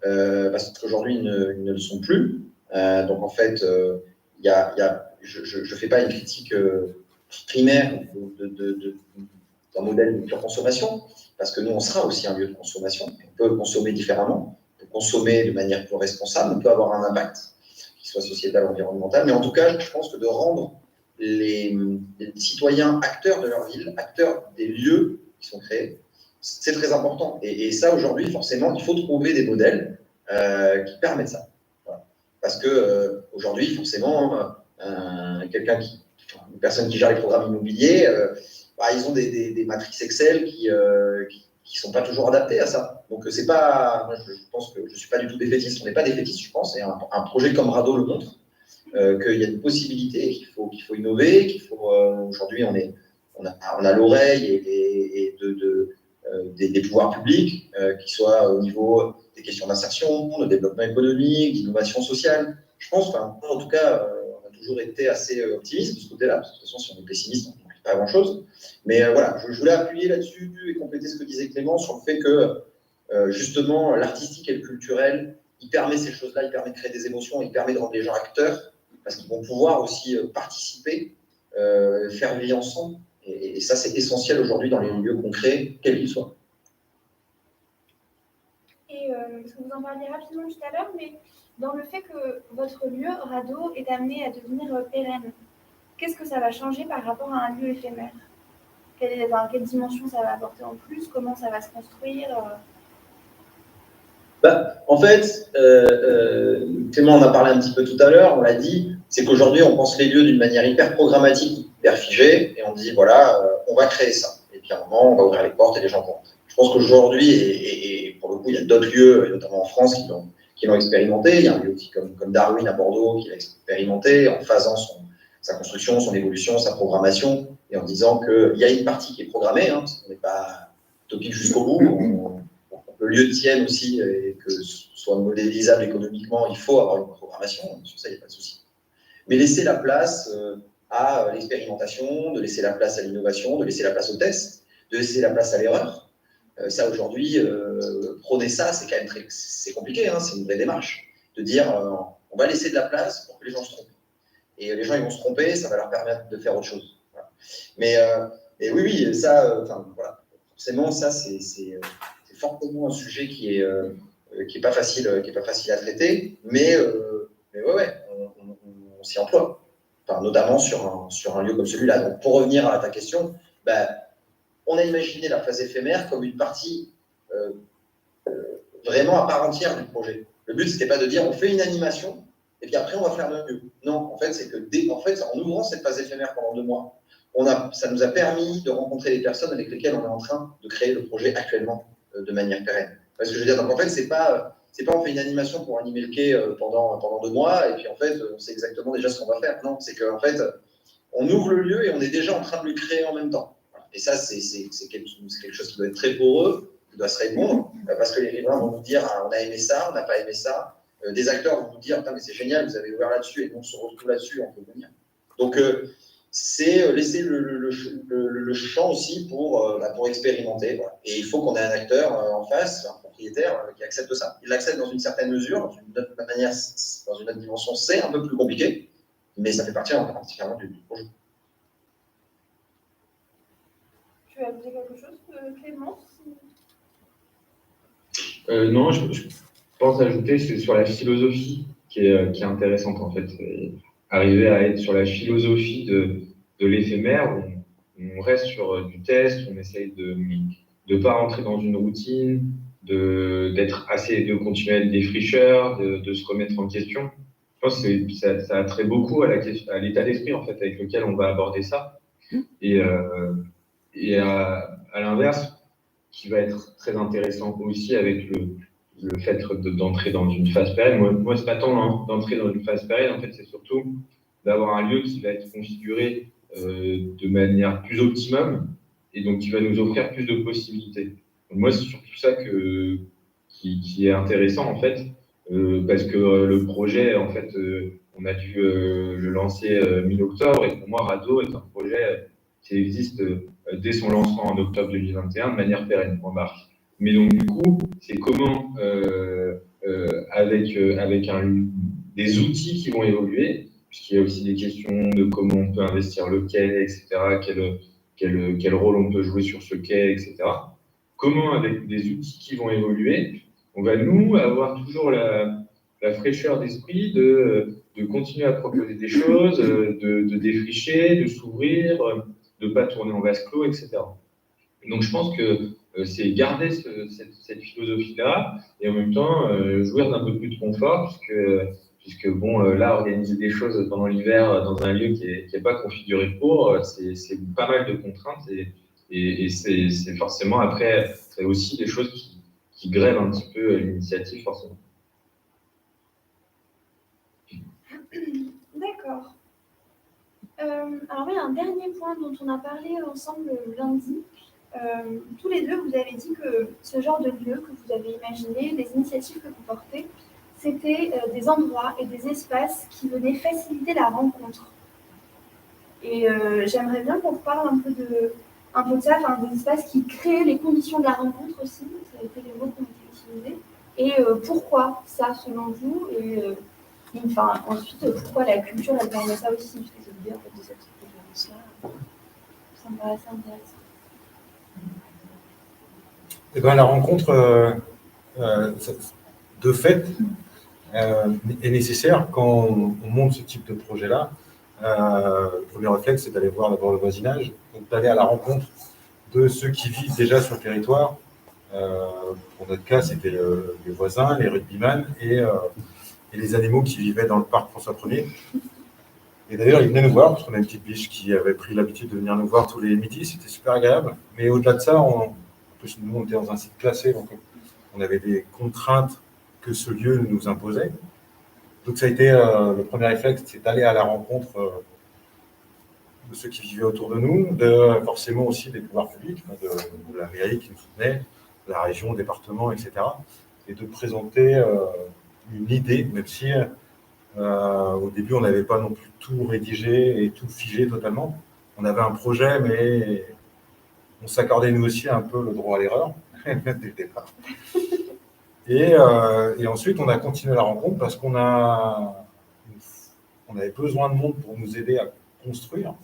[SPEAKER 3] Parce qu'aujourd'hui, ils ne le sont plus. Donc, en fait, je ne fais pas une critique primaire d'un modèle de pure consommation, parce que nous, on sera aussi un lieu de consommation. On peut consommer différemment, on peut consommer de manière plus responsable, on peut avoir un impact, qu'il soit sociétal, environnemental. Mais en tout cas, je pense que de rendre les citoyens acteurs de leur ville, acteurs des lieux qui sont créés, c'est très important. Et ça, aujourd'hui, forcément, il faut trouver des modèles qui permettent ça. Voilà. Parce que aujourd'hui, forcément, une personne qui gère les programmes immobiliers, ils ont des matrices Excel qui sont pas toujours adaptées à ça. Donc c'est pas, moi, je pense que je suis pas du tout défaitiste. On n'est pas défaitiste, je pense. Et un projet comme Rado le montre qu'il y a une possibilité, qu'il faut innover, qu'il faut aujourd'hui on a l'oreille et des pouvoirs publics, qui soient au niveau des questions d'insertion, de développement économique, d'innovation sociale. Je pense, en tout cas, on a toujours été assez optimiste de ce côté-là, parce que de toute façon, si on est pessimiste, on ne fait pas grand-chose. Mais voilà, je voulais appuyer là-dessus et compléter ce que disait Clément sur le fait que, justement, l'artistique et le culturel, il permet ces choses-là, il permet de créer des émotions, il permet de rendre les gens acteurs, parce qu'ils vont pouvoir aussi participer, faire vivre ensemble. Et ça, c'est essentiel aujourd'hui dans les lieux concrets, quels qu'ils soient.
[SPEAKER 1] Et vous en parliez rapidement tout à l'heure, mais dans le fait que votre lieu, Rado, est amené à devenir pérenne, qu'est-ce que ça va changer par rapport à un lieu éphémère? Quelle dimension ça va apporter en plus? Comment ça va se construire?
[SPEAKER 3] En fait, Clément en a parlé un petit peu tout à l'heure, on l'a dit, c'est qu'aujourd'hui, on pense les lieux d'une manière hyper programmatique, hyper figée, et on dit, voilà, on va créer ça. Et puis à un moment, on va ouvrir les portes et les gens vont rentrer. Je pense qu'aujourd'hui, et pour le coup, il y a d'autres lieux, notamment en France, qui l'ont expérimenté. Il y a un lieu aussi comme Darwin à Bordeaux qui l'a expérimenté en phasant sa construction, son évolution, sa programmation, et en disant qu'il y a une partie qui est programmée, parce qu'on n'est pas utopique jusqu'au bout. Le lieu tienne aussi et que ce soit modélisable économiquement, il faut avoir une programmation, sur ça il n'y a pas de souci. Mais laisser la place à l'expérimentation, de laisser la place à l'innovation, de laisser la place au test, de laisser la place à l'erreur. Ça aujourd'hui, prôner ça, c'est quand même c'est compliqué, c'est une vraie démarche. De dire, on va laisser de la place pour que les gens se trompent. Et les gens ils vont se tromper, ça va leur permettre de faire autre chose. Voilà. Mais oui, ça, voilà. Forcément, ça c'est fortement un sujet qui est pas facile à traiter, mais ouais, on s'y emploie, notamment sur un lieu comme celui-là. Donc pour revenir à ta question, on a imaginé la phase éphémère comme une partie vraiment à part entière du projet. Le but c'était pas de dire on fait une animation et puis après on va faire le mieux. Non, en fait c'est que en ouvrant cette phase éphémère pendant 2 mois, ça nous a permis de rencontrer les personnes avec lesquelles on est en train de créer le projet actuellement de manière pérenne. Parce que je veux dire, donc en fait, c'est pas on fait une animation pour animer le quai pendant 2 mois, et puis en fait, on sait exactement déjà ce qu'on va faire. Non, c'est qu'en fait, on ouvre le lieu et on est déjà en train de le créer en même temps. Voilà. Et ça, c'est quelque chose qui doit être très poreux, qui doit se répondre, parce que les gens vont nous dire, on a aimé ça, on n'a pas aimé ça. Des acteurs vont nous dire, mais c'est génial, vous avez ouvert là-dessus, et nous on se retrouve là-dessus, on peut venir. Donc, c'est laisser le champ aussi pour expérimenter. Voilà. Et il faut qu'on ait un acteur en face, un propriétaire qui accepte ça. Il l'accepte dans une certaine mesure, dans une autre manière, dans une autre dimension, c'est un peu plus compliqué, mais ça fait partie entièrement du projet.
[SPEAKER 1] Tu veux ajouter quelque chose, Clémence?
[SPEAKER 4] Non, je pense ajouter, c'est sur la philosophie qui est intéressante en fait. Arriver à être sur la philosophie de l'éphémère, on reste sur du test, on essaye de pas rentrer dans une routine, de continuer à être défricheur, de se remettre en question. Je pense que ça a trait beaucoup à l'état d'esprit en fait avec lequel on va aborder ça. Et à l'inverse, qui va être très intéressant aussi avec le fait d'entrer dans une phase pérenne. Moi, c'est pas tant d'entrer dans une phase pérenne, en fait, c'est surtout d'avoir un lieu qui va être configuré de manière plus optimum et donc qui va nous offrir plus de possibilités. Donc, moi, c'est surtout ça qui est intéressant, en fait, parce que le projet, en fait, on a dû le lancer mi-octobre et pour moi, Rado est un projet qui existe dès son lancement en octobre 2021 de manière pérenne, point barre. Mais donc, du coup, c'est comment, avec des outils qui vont évoluer, puisqu'il y a aussi des questions de comment on peut investir le quai, etc., quel rôle on peut jouer sur ce quai, etc. Comment, avec des outils qui vont évoluer, on va, nous, avoir toujours la fraîcheur d'esprit de continuer à proposer des choses, de défricher, de s'ouvrir, de ne pas tourner en vase clos, etc. Donc, je pense que c'est garder cette philosophie-là et en même temps jouir d'un peu plus de confort, puisque bon, là, organiser des choses pendant l'hiver dans un lieu qui n'est pas configuré pour, c'est pas mal de contraintes et c'est forcément après, c'est aussi des choses qui grèvent un petit peu l'initiative, forcément.
[SPEAKER 1] D'accord. Alors, il y a un dernier point dont on a parlé ensemble lundi. Tous les deux, vous avez dit que ce genre de lieu que vous avez imaginé, les initiatives que vous portez, c'était des endroits et des espaces qui venaient faciliter la rencontre. Et j'aimerais bien qu'on parle un peu de ça, enfin, des espaces qui créent les conditions de la rencontre aussi, ça a été les mots qui ont été utilisés. Et pourquoi ça, selon vous, et enfin, ensuite, pourquoi la culture, elle permet ça aussi, parce que c'est l'idée en fait, de cette expérience-là. Ça me paraissait intéressant.
[SPEAKER 2] Eh ben, la rencontre, de fait, est nécessaire quand on monte ce type de projet-là. Le premier réflexe, c'est d'aller voir d'abord le voisinage, donc d'aller à la rencontre de ceux qui vivent déjà sur le territoire. Pour notre cas, c'était les voisins, les rugbyman et les animaux qui vivaient dans le parc François 1er. Et d'ailleurs, ils venaient nous voir, parce qu'on a une petite biche qui avait pris l'habitude de venir nous voir tous les midis, c'était super agréable. Mais au-delà de ça, en plus, nous, on était dans un site classé, donc on avait des contraintes que ce lieu nous imposait. Donc ça a été le premier réflexe, c'est d'aller à la rencontre de ceux qui vivaient autour de nous, forcément aussi des pouvoirs publics, de la mairie qui nous soutenait, de la région, le département, etc. Et de présenter une idée, même si au début on n'avait pas non plus tout rédigé et tout figé totalement. On avait un projet, mais on s'accordait nous aussi un peu le droit à l'erreur dès le départ. Et ensuite, on a continué la rencontre parce qu'on avait besoin de monde pour nous aider à construire,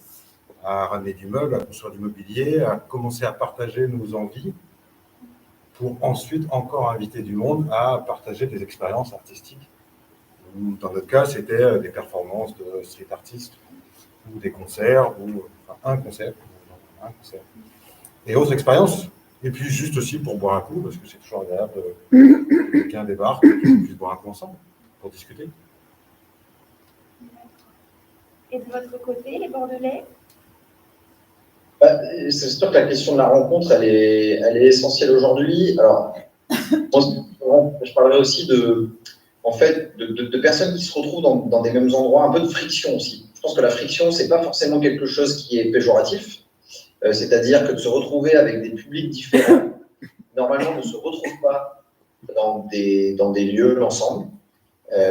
[SPEAKER 2] à ramener du meuble, à construire du mobilier, à commencer à partager nos envies pour ensuite encore inviter du monde à partager des expériences artistiques. Dans notre cas, c'était des performances de street artistes ou des concerts, ou un concert, et autres expériences. Et puis juste aussi pour boire un coup, parce que c'est toujours agréable que quelqu'un débarque et qu'on puisse boire un coup ensemble pour discuter.
[SPEAKER 1] Et de votre côté, les Bordelais?
[SPEAKER 3] C'est sûr que la question de la rencontre, elle est essentielle aujourd'hui. Alors, je parlerai aussi de personnes qui se retrouvent dans des mêmes endroits, un peu de friction aussi. Je pense que la friction, c'est pas forcément quelque chose qui est péjoratif. C'est-à-dire que de se retrouver avec des publics différents, normalement, on ne se retrouve pas dans des lieux ensemble.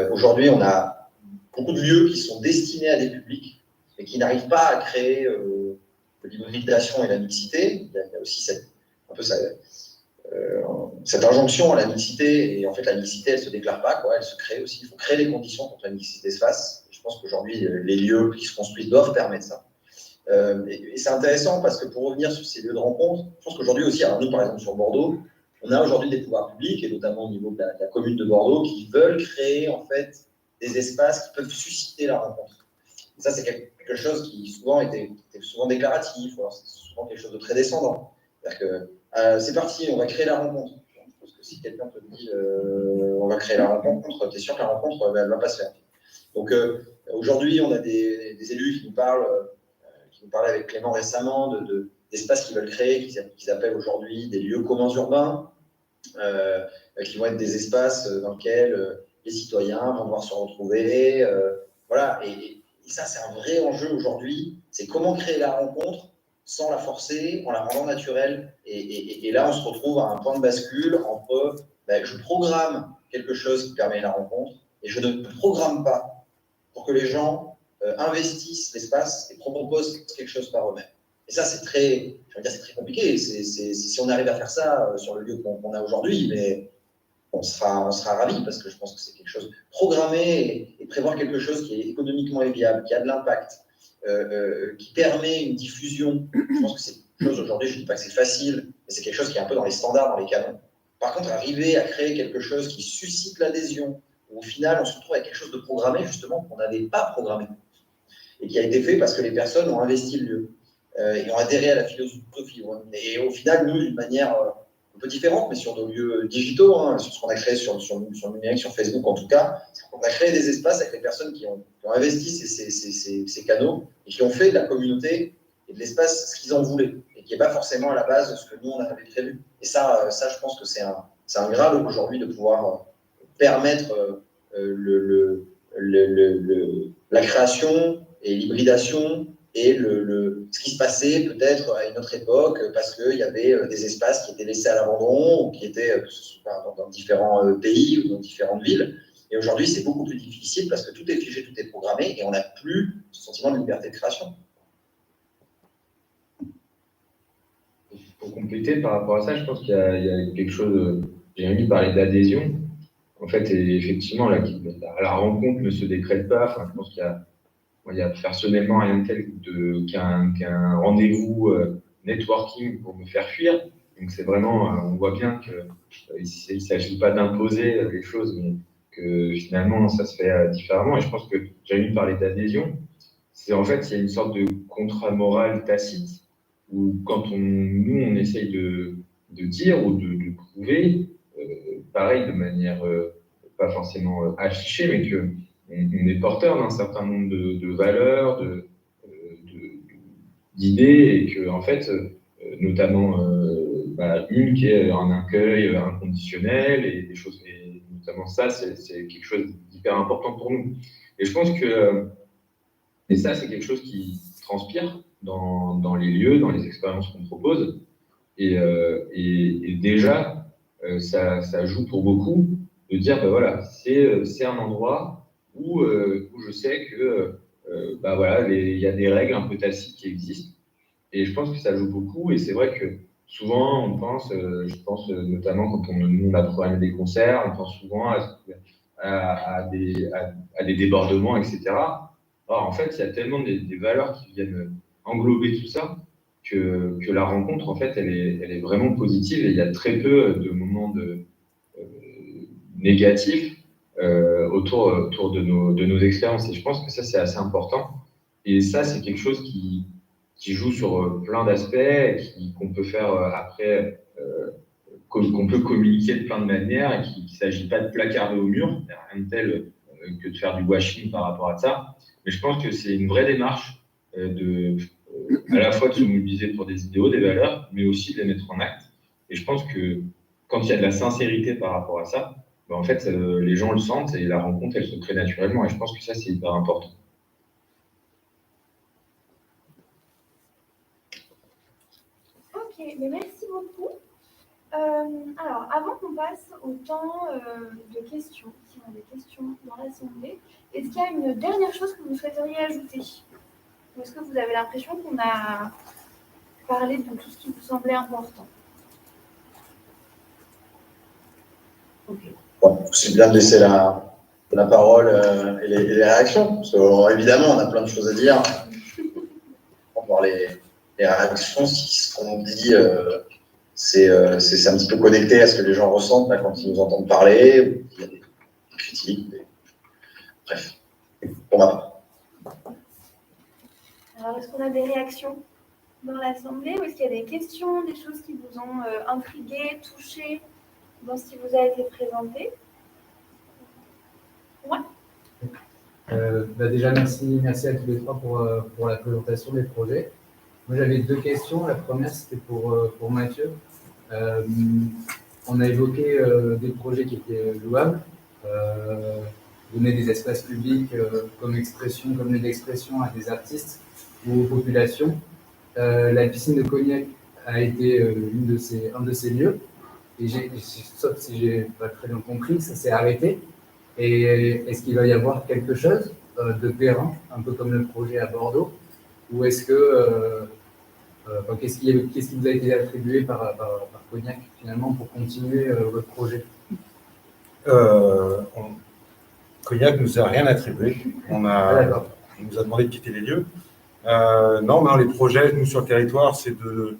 [SPEAKER 3] Aujourd'hui, on a beaucoup de lieux qui sont destinés à des publics mais qui n'arrivent pas à créer l'hybridation et la mixité. Il y a aussi un peu cette injonction à la mixité, et en fait la mixité elle ne se déclare pas, quoi, elle se crée aussi. Il faut créer les conditions pour que la mixité se fasse. Et je pense qu'aujourd'hui les lieux qui se construisent doivent permettre ça. Et c'est intéressant parce que pour revenir sur ces lieux de rencontre, je pense qu'aujourd'hui aussi, alors nous par exemple sur Bordeaux, on a aujourd'hui des pouvoirs publics, et notamment au niveau de la commune de Bordeaux, qui veulent créer en fait des espaces qui peuvent susciter la rencontre. Et ça c'est quelque chose qui souvent était souvent déclaratif, ou alors c'est souvent quelque chose de très descendant. C'est-à-dire que c'est parti, on va créer la rencontre. Je pense que si quelqu'un te dit on va créer la rencontre, tu es sûr que la rencontre elle ne va pas se faire. Donc aujourd'hui, on a des élus qui nous parlent avec Clément récemment d'espaces qu'ils veulent créer, qu'ils appellent aujourd'hui des lieux communs urbains, qui vont être des espaces dans lesquels les citoyens vont devoir se retrouver. Voilà, et ça, c'est un vrai enjeu aujourd'hui. C'est comment créer la rencontre sans la forcer, en la rendant naturelle. Et là, on se retrouve à un point de bascule entre je programme quelque chose qui permet la rencontre, et je ne programme pas pour que les gens investissent l'espace et proposent quelque chose par eux-mêmes. Et ça, c'est très compliqué. Si on arrive à faire ça sur le lieu qu'on a aujourd'hui, mais on sera ravis, parce que je pense que c'est quelque chose de programmé, et prévoir quelque chose qui est économiquement viable, qui a de l'impact, qui permet une diffusion. Je pense que c'est quelque chose aujourd'hui, je ne dis pas que c'est facile, mais c'est quelque chose qui est un peu dans les standards, dans les canons. Par contre, arriver à créer quelque chose qui suscite l'adhésion, où au final, on se retrouve avec quelque chose de programmé, justement, qu'on n'avait pas programmé, et qui a été fait parce que les personnes ont investi le lieu, et ont adhéré à la philosophie. Et au final, nous, d'une manière un peu différente, mais sur nos lieux digitaux, sur ce qu'on a créé sur le numérique, sur Facebook en tout cas, on a créé des espaces avec les personnes qui ont investi ces canaux, et qui ont fait de la communauté et de l'espace ce qu'ils en voulaient, et qui n'est pas forcément à la base de ce que nous, on avait prévu. Et ça, je pense que c'est un graal aujourd'hui de pouvoir permettre la création et l'hybridation, et ce qui se passait peut-être à une autre époque, parce qu'il y avait des espaces qui étaient laissés à l'abandon, ou qui étaient dans différents pays ou dans différentes villes. Et aujourd'hui, c'est beaucoup plus difficile parce que tout est figé, tout est programmé, et on n'a plus ce sentiment de liberté de création.
[SPEAKER 4] Pour compléter par rapport à ça, je pense qu'il y a quelque chose, Jérémy parlait d'adhésion. En fait, effectivement, la rencontre ne se décrète pas. Enfin, je pense qu'il y a personnellement rien de tel qu'un rendez-vous networking pour me faire fuir. Donc c'est vraiment, on voit bien qu'il ne s'agit pas d'imposer les choses, mais que finalement ça se fait différemment. Et je pense que Jérémy parlait d'adhésion. C'est en fait, il y a une sorte de contrat moral tacite où quand nous on essaye de dire ou de prouver, pareil de manière pas forcément affichée, mais que on est porteur d'un certain nombre de valeurs, d'idées, et que en fait, notamment une qui est un accueil inconditionnel, et des choses, et notamment ça, c'est quelque chose d'hyper important pour nous. Et je pense que et ça, c'est quelque chose qui transpire dans les lieux, dans les expériences qu'on propose, et déjà, ça joue pour beaucoup de dire, voilà, c'est un endroit où je sais que voilà, il y a des règles un peu tacites qui existent, et je pense que ça joue beaucoup. Et c'est vrai que souvent on pense, je pense notamment quand on a programmé des concerts, on pense souvent à des débordements, etc. Or, en fait, il y a tellement des valeurs qui viennent englober tout ça, que la rencontre, en fait, elle est vraiment positive, et il y a très peu de moments négatifs autour de nos expériences. Et je pense que ça, c'est assez important. Et ça, c'est quelque chose qui joue sur plein d'aspects, qu'on peut faire après, qu'on peut communiquer de plein de manières, et qu'il ne s'agit pas de placarder au mur. Il n'y a rien de tel que de faire du washing par rapport à ça. Mais je pense que c'est une vraie démarche à la fois de se mobiliser pour des idéaux, des valeurs, mais aussi de les mettre en acte. Et je pense que quand il y a de la sincérité par rapport à ça, en fait, les gens le sentent, et la rencontre, elle se crée naturellement. Et je pense que ça, c'est hyper important.
[SPEAKER 1] Ok, mais merci beaucoup. Alors, avant qu'on passe au temps de questions, si on a des questions dans l'Assemblée, est-ce qu'il y a une dernière chose que vous souhaiteriez ajouter? Ou est-ce que vous avez l'impression qu'on a parlé de tout ce qui vous semblait important?
[SPEAKER 3] Bon, c'est bien de laisser la parole et les réactions. Parce que, évidemment, on a plein de choses à dire. On va voir les réactions. Ce qu'on dit, c'est un petit peu connecté à ce que les gens ressentent là, quand ils nous entendent parler. Il y a des critiques. Bref, pour ma part.
[SPEAKER 1] Alors, est-ce qu'on a des réactions dans l'Assemblée ou est-ce qu'il y a des questions, des choses qui vous ont intrigué, touché dans ce qui vous a été présenté? Ouais.
[SPEAKER 5] Déjà, merci à tous les trois pour la présentation des projets. Moi, j'avais deux questions. La première, c'était pour Mathieu. On a évoqué des projets qui étaient louables, donner des espaces publics comme lieu d'expression à des artistes ou aux populations. La piscine de Cognac a été un de ces lieux. Et sauf si j'ai pas très bien compris, ça s'est arrêté. Et est-ce qu'il va y avoir quelque chose de pérenne, un peu comme le projet à Bordeaux, ou est-ce que qu'est-ce qui vous a été attribué par Cognac finalement pour continuer votre projet?
[SPEAKER 2] Cognac ne nous a rien attribué. Il nous a demandé de quitter les lieux. Non, mais les projets, nous, sur le territoire, c'est de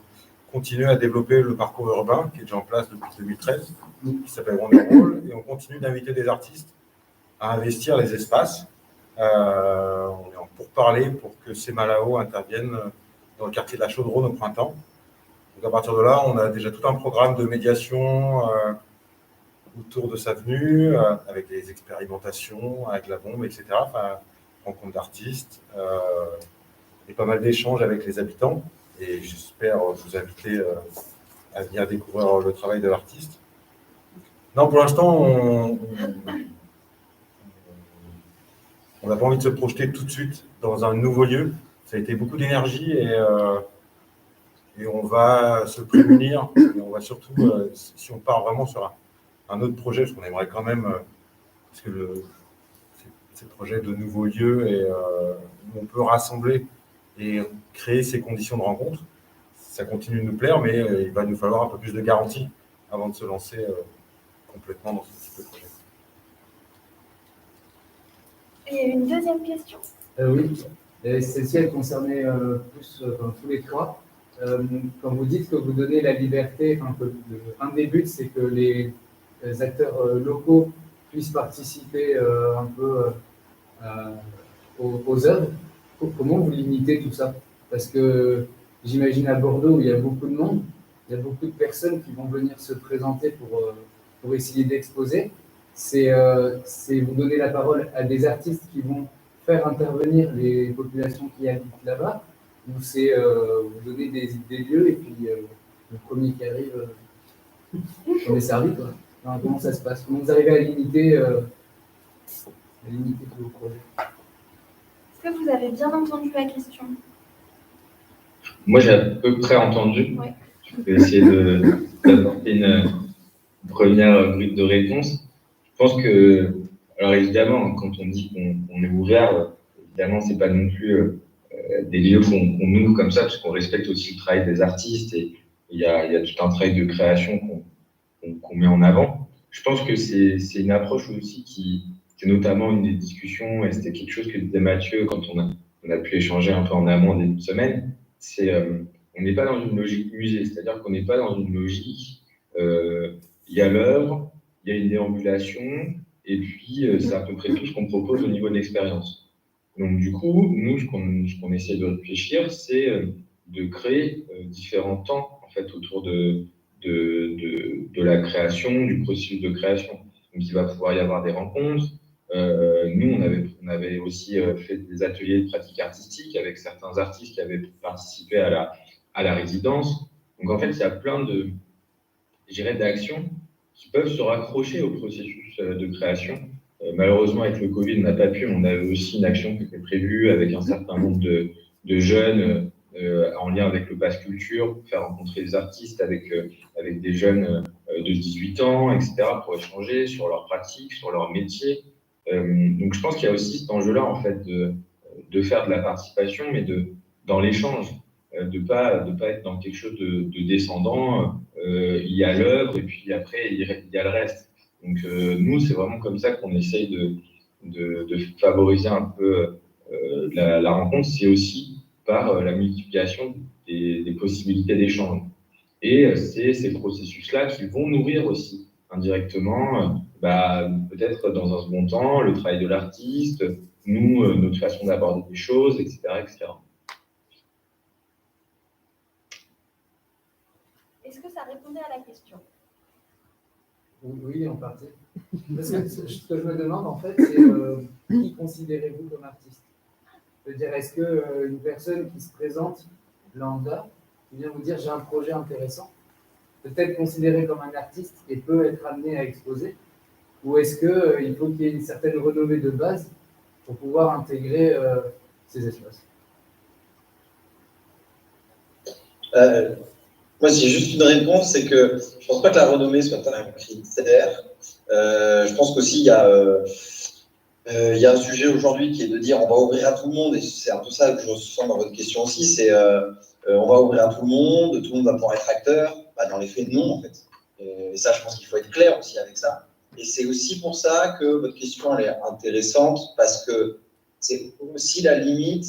[SPEAKER 2] continuer à développer le parcours urbain qui est déjà en place depuis 2013, qui s'appelle Wonderwall, et on continue d'inviter des artistes à investir les espaces. On est en pourparlers pour que ces Malao interviennent dans le quartier de la Chaudronne au printemps. Donc à partir de là, on a déjà tout un programme de médiation autour de sa venue, avec les expérimentations, avec la bombe, etc. Enfin, rencontre d'artistes, et pas mal d'échanges avec les habitants. Et j'espère vous inviter à venir découvrir le travail de l'artiste. Non, pour l'instant, on n'a pas envie de se projeter tout de suite dans un nouveau lieu. Ça a été beaucoup d'énergie et on va se prémunir. Et on va surtout, si on part vraiment sur un autre projet, parce qu'on aimerait quand même, parce que ces projets de nouveaux lieux, et on peut rassembler et créer ces conditions de rencontre. Ça continue de nous plaire, mais il va nous falloir un peu plus de garanties avant de se lancer complètement dans ce type de projet.
[SPEAKER 1] Et il y a une deuxième question.
[SPEAKER 5] Oui, celle-ci, elle concernait plus tous les trois. Quand vous dites que vous donnez la liberté, un des buts, c'est que les acteurs locaux puissent participer un peu aux œuvres. Comment vous limitez tout ça? Parce que j'imagine à Bordeaux, où il y a beaucoup de monde, il y a beaucoup de personnes qui vont venir se présenter pour essayer d'exposer. C'est vous donner la parole à des artistes qui vont faire intervenir les populations qui habitent là-bas, ou c'est vous donner des lieux et puis le premier qui arrive, on est servi, quoi. Alors, comment ça se passe? Comment vous arrivez à limiter tous vos projets?
[SPEAKER 1] Est-ce que vous avez bien entendu la question?
[SPEAKER 4] Moi, j'ai à peu près entendu.
[SPEAKER 1] Ouais.
[SPEAKER 4] Je vais essayer d'apporter une première grille de réponse. Je pense que, alors évidemment, quand on dit qu'on est ouvert, évidemment, c'est pas non plus des lieux qu'on ouvre comme ça, parce qu'on respecte aussi le travail des artistes et il y a tout un travail de création qu'on met en avant. Je pense que c'est une approche aussi qui, c'est notamment une des discussions, et c'était quelque chose que disait Mathieu quand on a pu échanger un peu en amont des semaines, c'est on n'est pas dans une logique musée, c'est-à-dire qu'on n'est pas dans une logique, il y a l'œuvre, il y a une déambulation, et puis c'est à peu près tout ce qu'on propose au niveau de l'expérience. Donc du coup, nous, ce qu'on essaie de réfléchir, c'est de créer différents temps en fait autour de la création, du processus de création. Donc il va pouvoir y avoir des rencontres. Nous, on avait aussi fait des ateliers de pratique artistique avec certains artistes qui avaient participé à la résidence. Donc en fait, il y a plein d'actions qui peuvent se raccrocher au processus de création. Malheureusement, avec le Covid, on n'a pas pu, mais on avait aussi une action qui était prévue avec un certain nombre de jeunes en lien avec le Pass Culture, pour faire rencontrer des artistes avec des jeunes de 18 ans, etc., pour échanger sur leurs pratiques, sur leur métier. Donc je pense qu'il y a aussi cet enjeu-là, en fait, de faire de la participation, mais dans l'échange, de pas être dans quelque chose de descendant. Il y a l'œuvre et puis après, il y a le reste. Donc, nous, c'est vraiment comme ça qu'on essaye de favoriser un peu la rencontre. C'est aussi par la multiplication des possibilités d'échange. Et c'est ces processus-là qui vont nourrir aussi indirectement, peut-être dans un second temps, le travail de l'artiste, nous, notre façon d'aborder des choses, etc., etc.
[SPEAKER 1] Est-ce que ça répondait à la question?
[SPEAKER 5] Oui, en partie. Parce que ce que je me demande, en fait, c'est qui considérez-vous comme artiste? Je veux dire, est-ce qu'une personne qui se présente lambda, qui vient vous dire j'ai un projet intéressant, peut être considérée comme un artiste et peut être amenée à exposer? Ou est-ce qu'il faut qu'il y ait une certaine renommée de base pour pouvoir intégrer ces espaces?
[SPEAKER 3] Moi, j'ai juste une réponse, c'est que je ne pense pas que la renommée soit un critère. Je pense qu'aussi, il y a un sujet aujourd'hui qui est de dire on va ouvrir à tout le monde, et c'est un peu ça que je ressens dans votre question aussi, c'est on va ouvrir à tout le monde va pouvoir être acteur. Dans les faits, non, en fait. Et ça, je pense qu'il faut être clair aussi avec ça. Et c'est aussi pour ça que votre question elle est intéressante, parce que c'est aussi la limite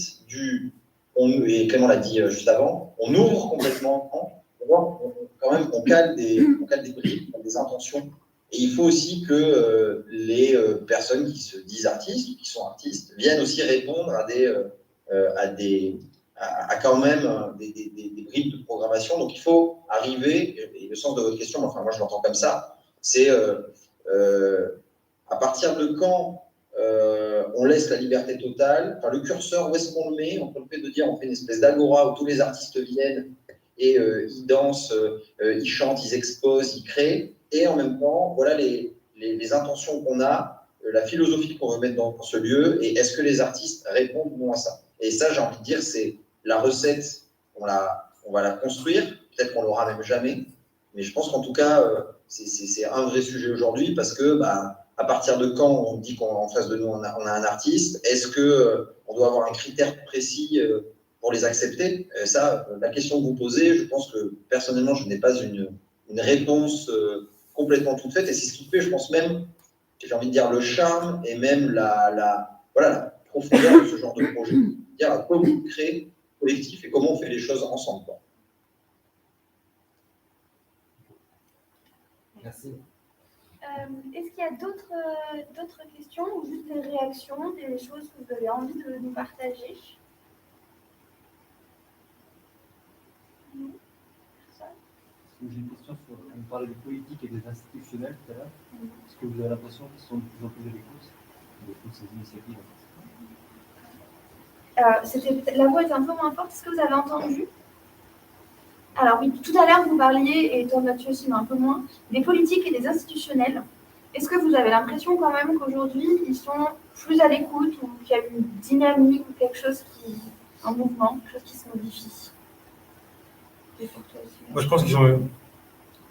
[SPEAKER 3] et Clément l'a dit juste avant, on ouvre complètement, on cale des briques, des intentions. Et il faut aussi que les personnes qui se disent artistes ou qui sont artistes viennent aussi répondre à quand même des briques de programmation. Donc il faut arriver, et le sens de votre question, enfin moi je l'entends comme ça, c'est à partir de quand on laisse la liberté totale, enfin le curseur, où est-ce qu'on le met entre le fait de dire on fait une espèce d'agora où tous les artistes viennent et ils dansent, ils chantent, ils exposent, ils créent, et en même temps, voilà les intentions qu'on a, la philosophie qu'on veut mettre dans ce lieu, et est-ce que les artistes répondent ou non à ça. Et ça, j'ai envie de dire, c'est la recette, on va la construire, peut-être qu'on l'aura même jamais, mais je pense qu'en tout cas, c'est un vrai sujet aujourd'hui, parce que à partir de quand on dit qu'en face de nous, on a un artiste, est-ce qu'on doit avoir un critère précis pour les accepter? Ça, la question que vous posez, je pense que personnellement, je n'ai pas une réponse complètement toute faite, et c'est ce qui fait, je pense même, j'ai envie de dire, le charme et même la profondeur de ce genre de projet. Dire comment on crée collectif et comment on fait les choses ensemble.
[SPEAKER 5] Merci.
[SPEAKER 1] Est-ce qu'il y a d'autres questions ou juste des réactions, des choses que vous avez envie de nous partager? Non? Personne?
[SPEAKER 6] J'ai une question sur, on parlait de politique et des institutionnels tout à l'heure. Est-ce que vous avez l'impression qu'ils sont de plus en plus à l'écoute de toutes ces initiatives?
[SPEAKER 1] La voix est un peu moins forte. Est-ce que vous avez entendu? Alors oui, tout à l'heure, vous parliez, et toi Mathieu aussi, mais un peu moins, des politiques et des institutionnels. Est-ce que vous avez l'impression quand même qu'aujourd'hui, ils sont plus à l'écoute, ou qu'il y a une dynamique, ou quelque chose un mouvement, quelque chose qui se modifie?
[SPEAKER 2] Moi, je pense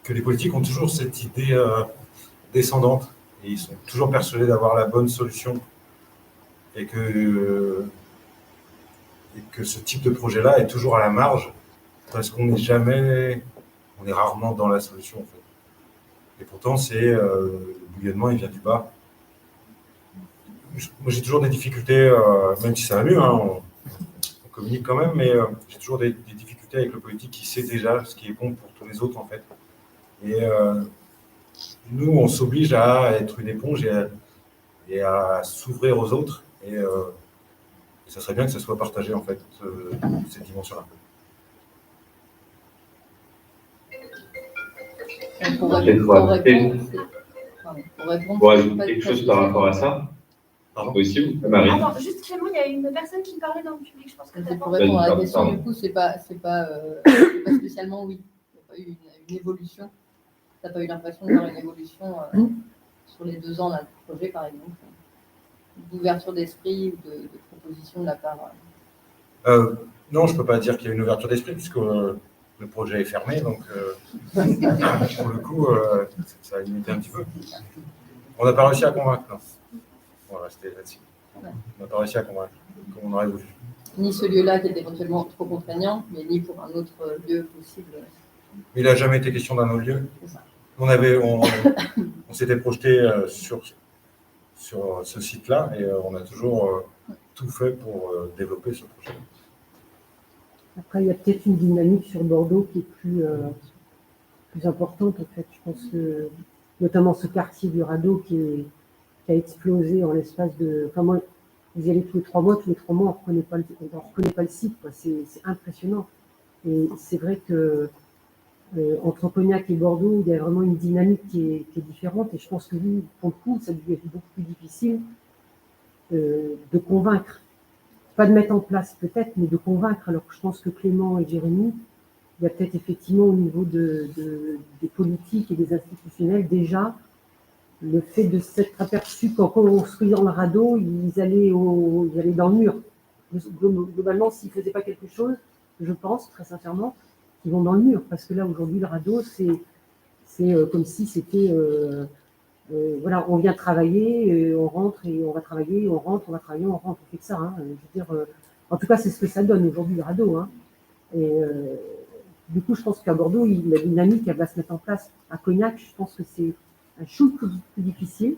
[SPEAKER 2] que les politiques ont toujours cette idée descendante, et ils sont toujours persuadés d'avoir la bonne solution, et que ce type de projet-là est toujours à la marge, parce qu'on est rarement dans la solution, en fait. Et pourtant, le bouillonnement, il vient du bas. Moi, j'ai toujours des difficultés, même si ça va mieux, on communique quand même, mais j'ai toujours des difficultés avec le politique qui sait déjà ce qui est bon pour tous les autres, en fait. Et nous, on s'oblige à être une éponge et à s'ouvrir aux autres, et ça serait bien que ça soit partagé, en fait, cette dimension-là.
[SPEAKER 4] Pour répondre quelque chose par rapport à ça, aussi, Marie.
[SPEAKER 1] Attends, juste Clément, il y a une personne qui parlait dans le public, je pense que tu as
[SPEAKER 7] pour répondre à la question, du coup, c'est pas spécialement oui. Il n'y a pas eu une évolution. Tu n'as pas eu l'impression d'avoir une évolution sur les 2 ans d'un projet, par exemple, d'ouverture d'esprit ou de proposition de la part.
[SPEAKER 2] Non, je ne peux pas dire qu'il y a une ouverture d'esprit, puisque le projet est fermé, donc pour le coup, ça a limité un petit peu. On n'a pas réussi à convaincre, non. On va rester là-dessus. On n'a pas réussi à convaincre comme on aurait voulu.
[SPEAKER 7] Ni ce lieu-là qui est éventuellement trop contraignant, mais ni pour un autre lieu possible.
[SPEAKER 2] Mais il n'a jamais été question d'un autre lieu.
[SPEAKER 7] C'est ça.
[SPEAKER 2] On s'était projeté sur ce site-là et on a toujours tout fait pour développer ce projet.
[SPEAKER 8] Après, il y a peut-être une dynamique sur Bordeaux qui est plus importante, en fait. Je pense que, notamment ce quartier du Radeau qui a explosé en l'espace de... Enfin, moi, vous y allez tous les 3 mois, on ne reconnaît pas le site, quoi. C'est impressionnant. Et c'est vrai que entre Cognac et Bordeaux, il y a vraiment une dynamique qui est différente. Et je pense que vous, pour le coup, ça devient beaucoup plus difficile de convaincre. Pas de mettre en place peut-être, mais de convaincre. Alors que je pense que Clément et Jérémy, il y a peut-être effectivement au niveau des politiques et des institutionnels déjà le fait de s'être aperçu qu'en construisant le radeau, ils allaient dans le mur. Globalement, s'ils ne faisaient pas quelque chose, je pense très sincèrement qu'ils vont dans le mur. Parce que là, aujourd'hui, le radeau, c'est comme si c'était... voilà, on vient travailler, on rentre et on va travailler, on rentre, on va travailler, on rentre, on fait que ça. Hein. Je veux dire, en tout cas, c'est ce que ça donne aujourd'hui le radeau. Hein. Et du coup, je pense qu'à Bordeaux, la dynamique, elle va se mettre en place. À Cognac, je pense que c'est un chou plus difficile.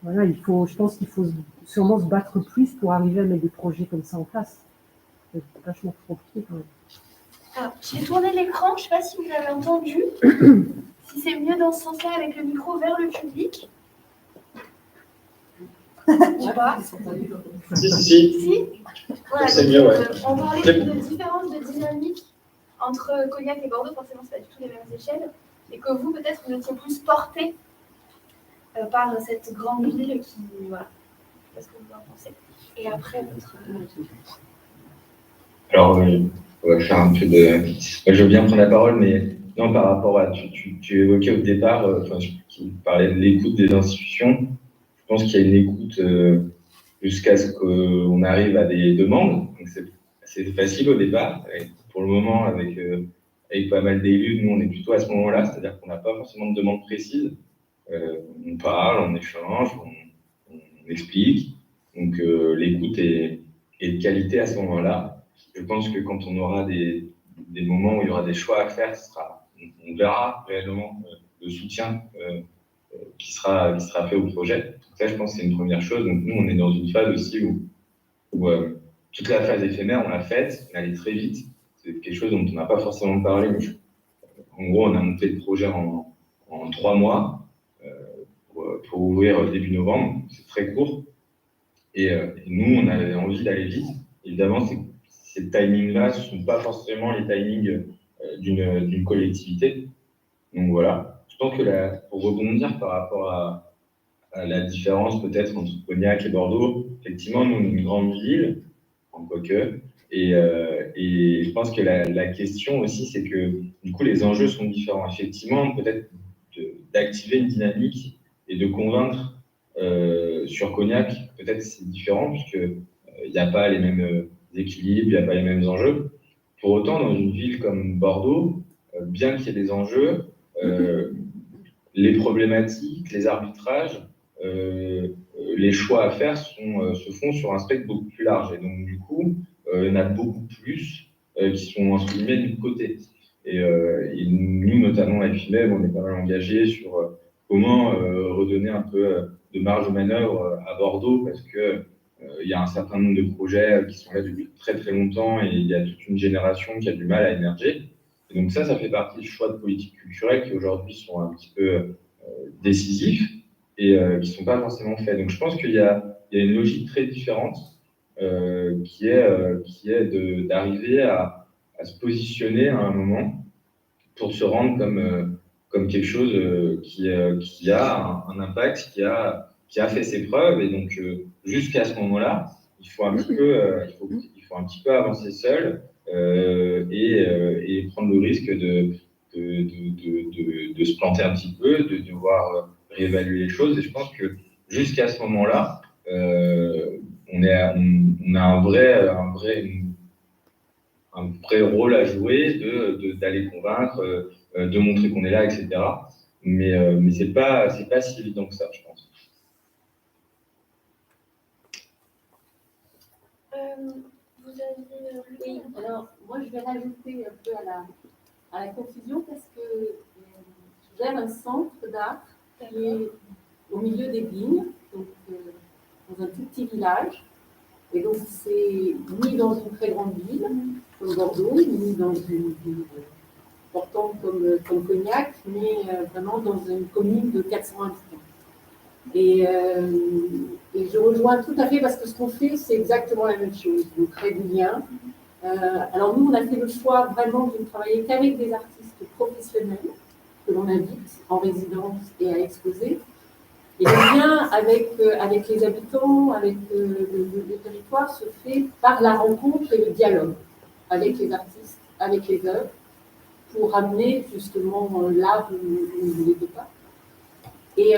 [SPEAKER 8] Voilà, je pense qu'il faut sûrement se battre plus pour arriver à mettre des projets comme ça en place. C'est vachement plus compliqué quand même.
[SPEAKER 1] Alors, j'ai tourné l'écran, je ne sais pas si vous avez entendu. Si c'est mieux dans ce sens-là avec le micro vers le public. Je sais pas. Si. Voilà,
[SPEAKER 3] C'est
[SPEAKER 1] donc,
[SPEAKER 3] mieux, ouais.
[SPEAKER 1] on parlait de différence de dynamique entre Cognac et Bordeaux, forcément, c'est pas du tout les mêmes échelles, et que vous, peut-être, vous étiez plus porté par cette grande ville qui, voilà, je sais pas ce que vous en pensez. Et après, votre...
[SPEAKER 4] Alors, on va faire un peu de... Je veux bien prendre la parole, mais non, par rapport à... Tu évoquais au départ, tu parlais de l'écoute des institutions. Je pense qu'il y a une écoute jusqu'à ce qu'on arrive à des demandes. Donc, c'est facile au départ. Et pour le moment, avec pas mal d'élus, nous, on est plutôt à ce moment-là, c'est-à-dire qu'on n'a pas forcément de demande précise. On parle, on échange, on explique. Donc, l'écoute est de qualité à ce moment-là. Je pense que quand on aura des moments où il y aura des choix à faire, on verra réellement le soutien qui sera fait au projet. Donc ça, je pense que c'est une première chose. Donc nous, on est dans une phase aussi où toute la phase éphémère, on l'a faite, on est allé très vite. C'est quelque chose dont on n'a pas forcément parlé. Mais en gros, on a monté le projet en 3 mois pour ouvrir début novembre. C'est très court. Et nous, on avait envie d'aller vite. Évidemment, ces timings-là ne sont pas forcément les timings d'une collectivité. Donc voilà. Je pense que pour rebondir par rapport à la différence peut-être entre Cognac et Bordeaux, effectivement, nous, on est une grande ville, en quoique, et je pense que la question aussi, c'est que du coup, les enjeux sont différents. Effectivement, peut-être d'activer une dynamique et de convaincre sur Cognac, peut-être c'est différent, puisqu'il n'y a pas les mêmes équilibres, il n'y a pas les mêmes enjeux. Pour autant, dans une ville comme Bordeaux, bien qu'il y ait des enjeux, les problématiques, les arbitrages, les choix à faire se font sur un spectre beaucoup plus large. Et donc, du coup, il y en a beaucoup plus qui sont, entre guillemets, du côté. Et nous, notamment à FIMEB, on est pas mal engagés sur comment redonner un peu de marge de manœuvre à Bordeaux, parce que il y a un certain nombre de projets qui sont là depuis très très longtemps et il y a toute une génération qui a du mal à émerger. Et donc ça fait partie des choix de politique culturelle qui aujourd'hui sont un petit peu décisifs et qui ne sont pas forcément faits. Donc je pense qu'il y a une logique très différente qui est d'arriver à se positionner à un moment pour se rendre comme quelque chose qui a un impact, qui a fait ses preuves. Et donc jusqu'à ce moment-là, il faut un petit peu avancer seul et prendre le risque de se planter un petit peu, de devoir réévaluer les choses. Et je pense que jusqu'à ce moment-là, on a un vrai rôle à jouer d'aller convaincre, de montrer qu'on est là, etc. Mais c'est pas si évident que ça, je pense.
[SPEAKER 1] Vous avez...
[SPEAKER 9] Oui, alors moi je vais rajouter un peu à la confusion parce que je gère un centre d'art qui est au milieu des vignes, donc dans un tout petit village. Et donc c'est ni dans une très grande ville comme Bordeaux, ni dans une ville importante comme Cognac, mais vraiment dans une commune de 400 habitants. Et je rejoins tout à fait parce que ce qu'on fait, c'est exactement la même chose. On crée du lien. Alors nous, on a fait le choix vraiment de ne travailler qu'avec des artistes professionnels que l'on invite en résidence et à exposer. Et le lien avec les habitants, avec le territoire se fait par la rencontre et le dialogue avec les artistes, avec les œuvres, pour amener justement là où vous n'étiez pas. Et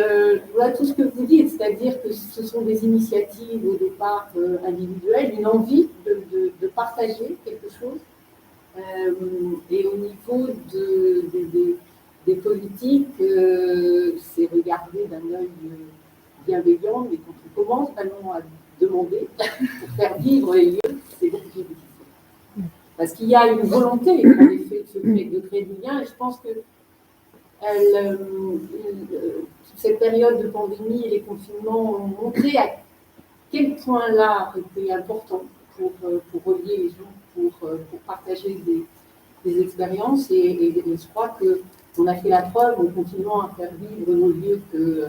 [SPEAKER 9] voilà tout ce que vous dites, c'est-à-dire que ce sont des initiatives au départ individuelles, une envie de partager quelque chose. Et au niveau des politiques, c'est regardé d'un œil bienveillant, mais quand on commence vraiment à demander pour faire vivre les lieux, c'est beaucoup plus difficile. Parce qu'il y a une volonté, en effet, de créer du lien, et je pense que cette période de pandémie et les confinements ont montré à quel point l'art était important pour relier les gens, pour partager des expériences. Et je crois qu'on a fait la preuve en continuant à faire vivre nos lieux que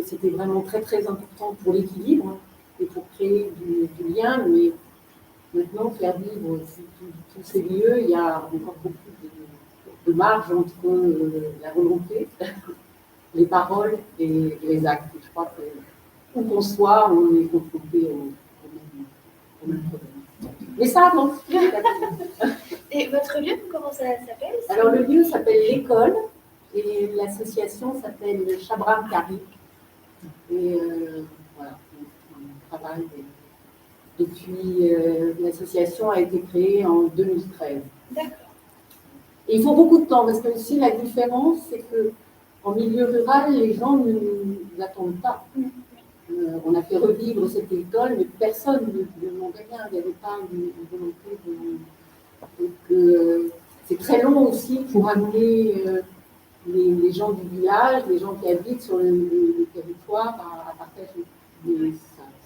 [SPEAKER 9] c'était vraiment très très important pour l'équilibre et pour créer du lien. Mais maintenant, faire vivre tous ces lieux, il y a encore beaucoup de marge entre la volonté, les paroles et les actes. Je crois que où qu'on soit, on est confronté au même problème. Mais ça avance.
[SPEAKER 1] Et votre lieu, comment ça s'appelle?
[SPEAKER 9] Alors le lieu s'appelle l'école et l'association s'appelle Chabram Kari. Et voilà, on travaille. Et puis l'association a été créée en 2013.
[SPEAKER 1] D'accord.
[SPEAKER 9] Et il faut beaucoup de temps, parce que aussi la différence, c'est qu'en milieu rural, les gens ne nous attendent pas. On a fait revivre cette école, mais personne ne demandait rien. Il n'y avait pas une volonté de... c'est très long aussi pour amener les gens du village, les gens qui habitent sur le territoire à partager. Mais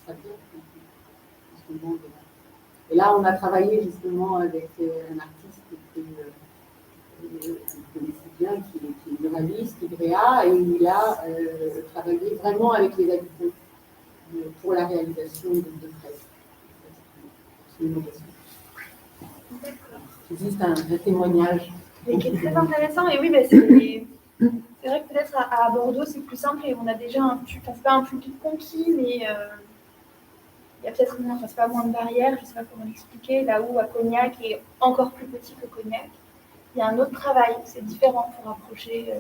[SPEAKER 9] ça vient. Et là, on a travaillé justement avec un artiste que vous connaissez bien, qui est journaliste, Ibrea, et il a travaillé vraiment avec les habitants pour la réalisation de fresques. C'est une innovation.
[SPEAKER 1] D'accord.
[SPEAKER 9] C'est juste un témoignage.
[SPEAKER 1] Mais qui est très intéressant. Et oui, bah, c'est vrai que peut-être à Bordeaux, c'est plus simple et on a déjà c'est pas un public conquis, mais il y a peut-être moins, c'est pas moins de barrières, je ne sais pas comment l'expliquer, là où à Cognac est encore plus petit que Cognac. Il y a un autre travail, c'est différent pour approcher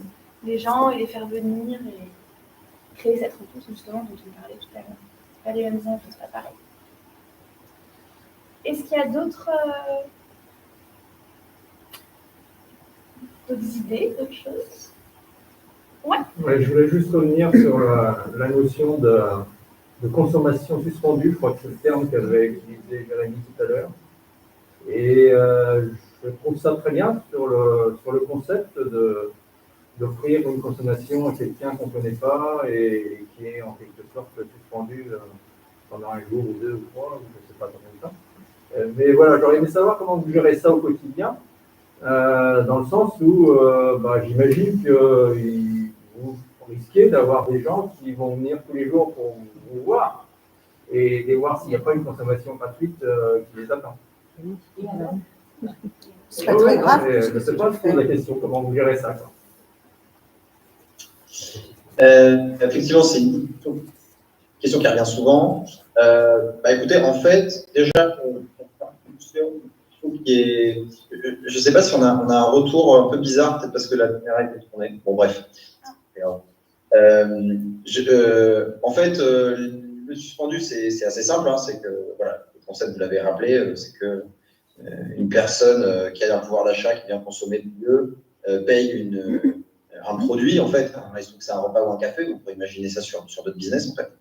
[SPEAKER 1] les gens et les faire venir et créer cette rencontre justement dont on parlait tout à l'heure. C'est pas les mêmes enjeux, c'est pas pareil. Est-ce qu'il y a d'autres idées, d'autres choses? Ouais.
[SPEAKER 10] Je voulais juste revenir sur la notion de consommation suspendue. Je crois que c'est le terme qu'avait utilisé Jérémy tout à l'heure. Et je trouve ça très bien sur le concept d'offrir une consommation à quelqu'un qu'on ne connaît pas et qui est en quelque sorte suspendu pendant un jour ou deux ou trois, ou je ne sais pas combien de temps. Mais voilà, j'aurais aimé savoir comment vous gérez ça au quotidien, dans le sens où j'imagine que vous risquez d'avoir des gens qui vont venir tous les jours pour vous voir et voir s'il n'y a pas une consommation gratuite qui les attend.
[SPEAKER 8] C'est pas très grave.
[SPEAKER 10] Je ne sais pas, je pose la question, comment vous gérez ça, quoi.
[SPEAKER 3] Effectivement, c'est une question qui revient souvent. Écoutez, en fait, déjà, je ne sais pas si on a un retour un peu bizarre, peut-être parce que la caméra a été tournée. Bon, bref. En fait, le suspendu, c'est assez simple. Hein, c'est que, voilà, le concept, vous l'avez rappelé, c'est que une personne qui a un pouvoir d'achat, qui vient consommer du lieu, paye un produit, en fait. Il se trouve que c'est un repas ou un café, vous pouvez imaginer ça sur d'autres business, en fait.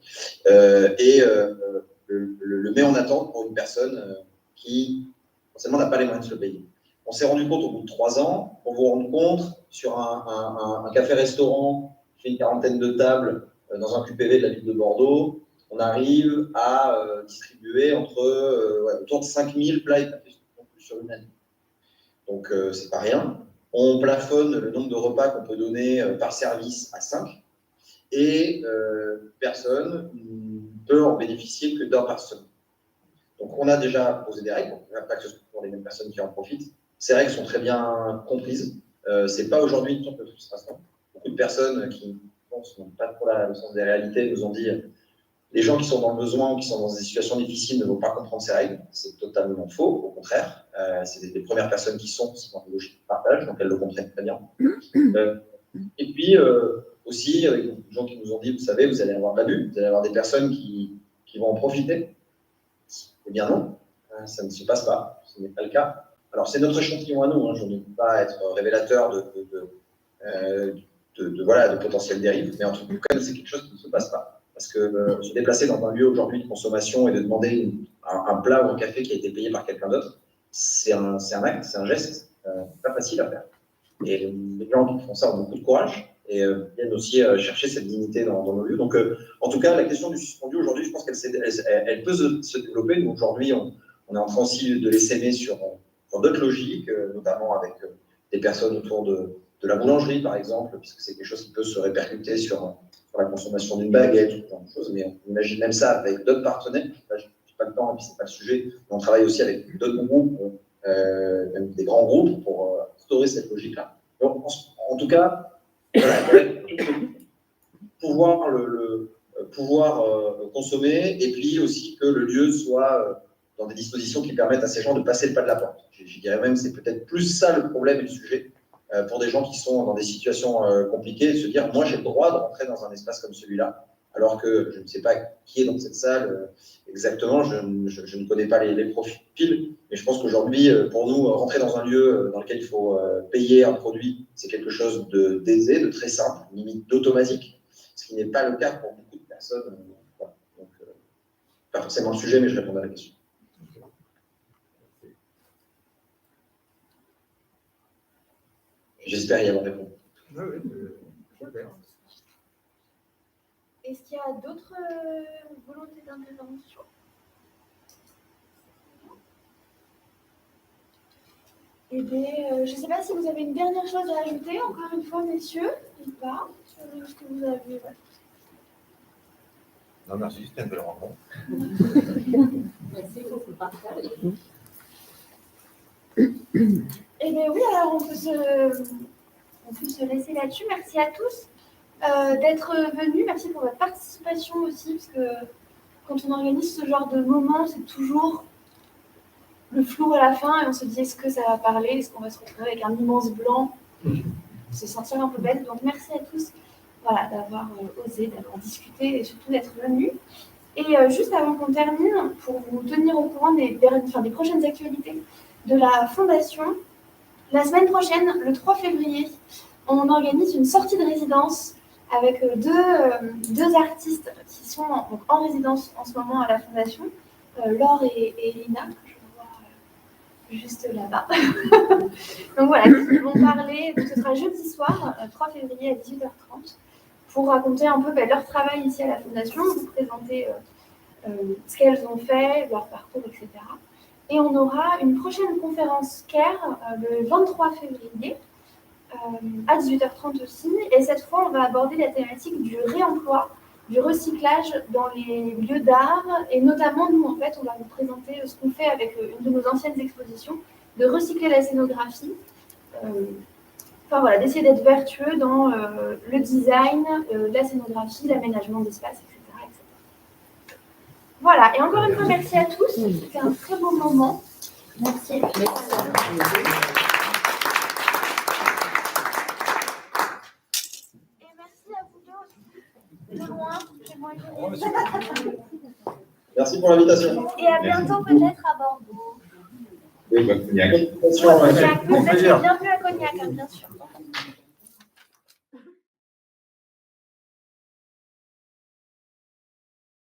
[SPEAKER 3] Le le met en attente pour une personne qui, forcément, n'a pas les moyens de se le payer. On s'est rendu compte au bout de 3 ans, pour vous rendre compte, sur un café-restaurant qui fait une quarantaine de tables dans un QPV de la ville de Bordeaux, on arrive à distribuer autour de 5000 plats et cafés sur une année. Donc, c'est pas rien. On plafonne le nombre de repas qu'on peut donner par service à 5. Et personne ne peut en bénéficier que d'un par semaine. Donc, on a déjà posé des règles, pas que ce soit pour les mêmes personnes qui en profitent. Ces règles sont très bien comprises. Ce n'est pas aujourd'hui une sorte de frustration. Beaucoup de personnes qui n'ont pas trop le sens des réalités nous ont dit les gens qui sont dans le besoin ou qui sont dans des situations difficiles ne vont pas comprendre ces règles. C'est totalement faux, au contraire. C'est les premières personnes qui sont dans une logique de partage, donc elles le comprennent très bien. Et puis, aussi, il y a des gens qui nous ont dit, vous savez, vous allez avoir de l'abus, vous allez avoir des personnes qui vont en profiter. Eh bien non, ça ne se passe pas, ce n'est pas le cas. Alors, c'est notre échantillon à nous, je ne veux pas être révélateur de potentielles dérives, mais en tout cas, c'est quelque chose qui ne se passe pas. Parce que se déplacer dans un lieu aujourd'hui de consommation et de demander un plat ou un café qui a été payé par quelqu'un d'autre, c'est un acte, c'est un geste pas facile à faire. Et les gens qui font ça ont beaucoup de courage et viennent aussi chercher cette dignité dans nos lieux. Donc, en tout cas, la question du suspendu aujourd'hui, je pense qu'elle peut se développer. Nous, aujourd'hui, on est en train aussi de l'essaimer sur d'autres logiques, notamment avec des personnes autour de la boulangerie, par exemple, puisque c'est quelque chose qui peut se répercuter sur la consommation d'une baguette, ou ce genre de choses. Mais on imagine même ça avec d'autres partenaires. Je n'ai pas le temps et puis c'est pas le sujet. Mais on travaille aussi avec d'autres groupes, même des grands groupes, pour instaurer cette logique-là. Donc, en tout cas, voilà, pouvoir consommer et puis aussi que le lieu soit dans des dispositions qui permettent à ces gens de passer le pas de la porte. Je dirais même que c'est peut-être plus ça le problème et le sujet pour des gens qui sont dans des situations compliquées, de se dire moi j'ai le droit de rentrer dans un espace comme celui-là, alors que je ne sais pas qui est dans cette salle exactement, je ne connais pas les profils, mais je pense qu'aujourd'hui, pour nous, rentrer dans un lieu dans lequel il faut payer un produit, c'est quelque chose d'aisé, de très simple, limite d'automatique, ce qui n'est pas le cas pour beaucoup de personnes. Voilà. Donc, pas forcément le sujet, mais je réponds à la question. J'espère y avoir répondu.
[SPEAKER 2] Oui, super.
[SPEAKER 1] Est-ce qu'il y a d'autres volontés d'intervention? Eh bien, je ne sais pas si vous avez une dernière chose à ajouter, encore une fois, messieurs, ou pas, sur ce que vous avez. Ouais.
[SPEAKER 2] Non, merci, c'était une belle rencontre.
[SPEAKER 9] Merci pour le partage.
[SPEAKER 1] Eh bien oui, alors on peut se laisser là-dessus. Merci à tous d'être venus. Merci pour votre participation aussi, parce que quand on organise ce genre de moment, c'est toujours le flou à la fin et on se dit est-ce que ça va parler, est-ce qu'on va se retrouver avec un immense blanc, se sentir un peu bête. Donc merci à tous d'avoir osé, d'avoir discuté et surtout d'être venus. Et juste avant qu'on termine, pour vous tenir au courant des prochaines actualités de la Fondation, la semaine prochaine, le 3 février, on organise une sortie de résidence avec deux artistes qui sont en résidence en ce moment à la Fondation, Laure et Lina, que je vois juste là-bas. Donc voilà, ils vont parler, donc ce sera jeudi soir, 3 février à 18h30, pour raconter un peu leur travail ici à la Fondation, vous présenter ce qu'elles ont fait, leur parcours, etc. Et on aura une prochaine conférence CARE le 23 février à 18h30 aussi. Et cette fois, on va aborder la thématique du réemploi, du recyclage dans les lieux d'art. Et notamment, nous, en fait, on va vous présenter ce qu'on fait avec une de nos anciennes expositions, de recycler la scénographie. D'essayer d'être vertueux dans le design, la scénographie, l'aménagement d'espace, etc. Voilà, et encore une fois, merci à tous. C'était un très beau moment. Merci. Et merci à vous deux, de loin, chez moi.
[SPEAKER 3] Merci pour l'invitation.
[SPEAKER 1] Et à bientôt peut-être à Bordeaux.
[SPEAKER 4] Oui, bah, Cognac.
[SPEAKER 1] Cognac, peut-être bienvenue à Cognac, bien sûr.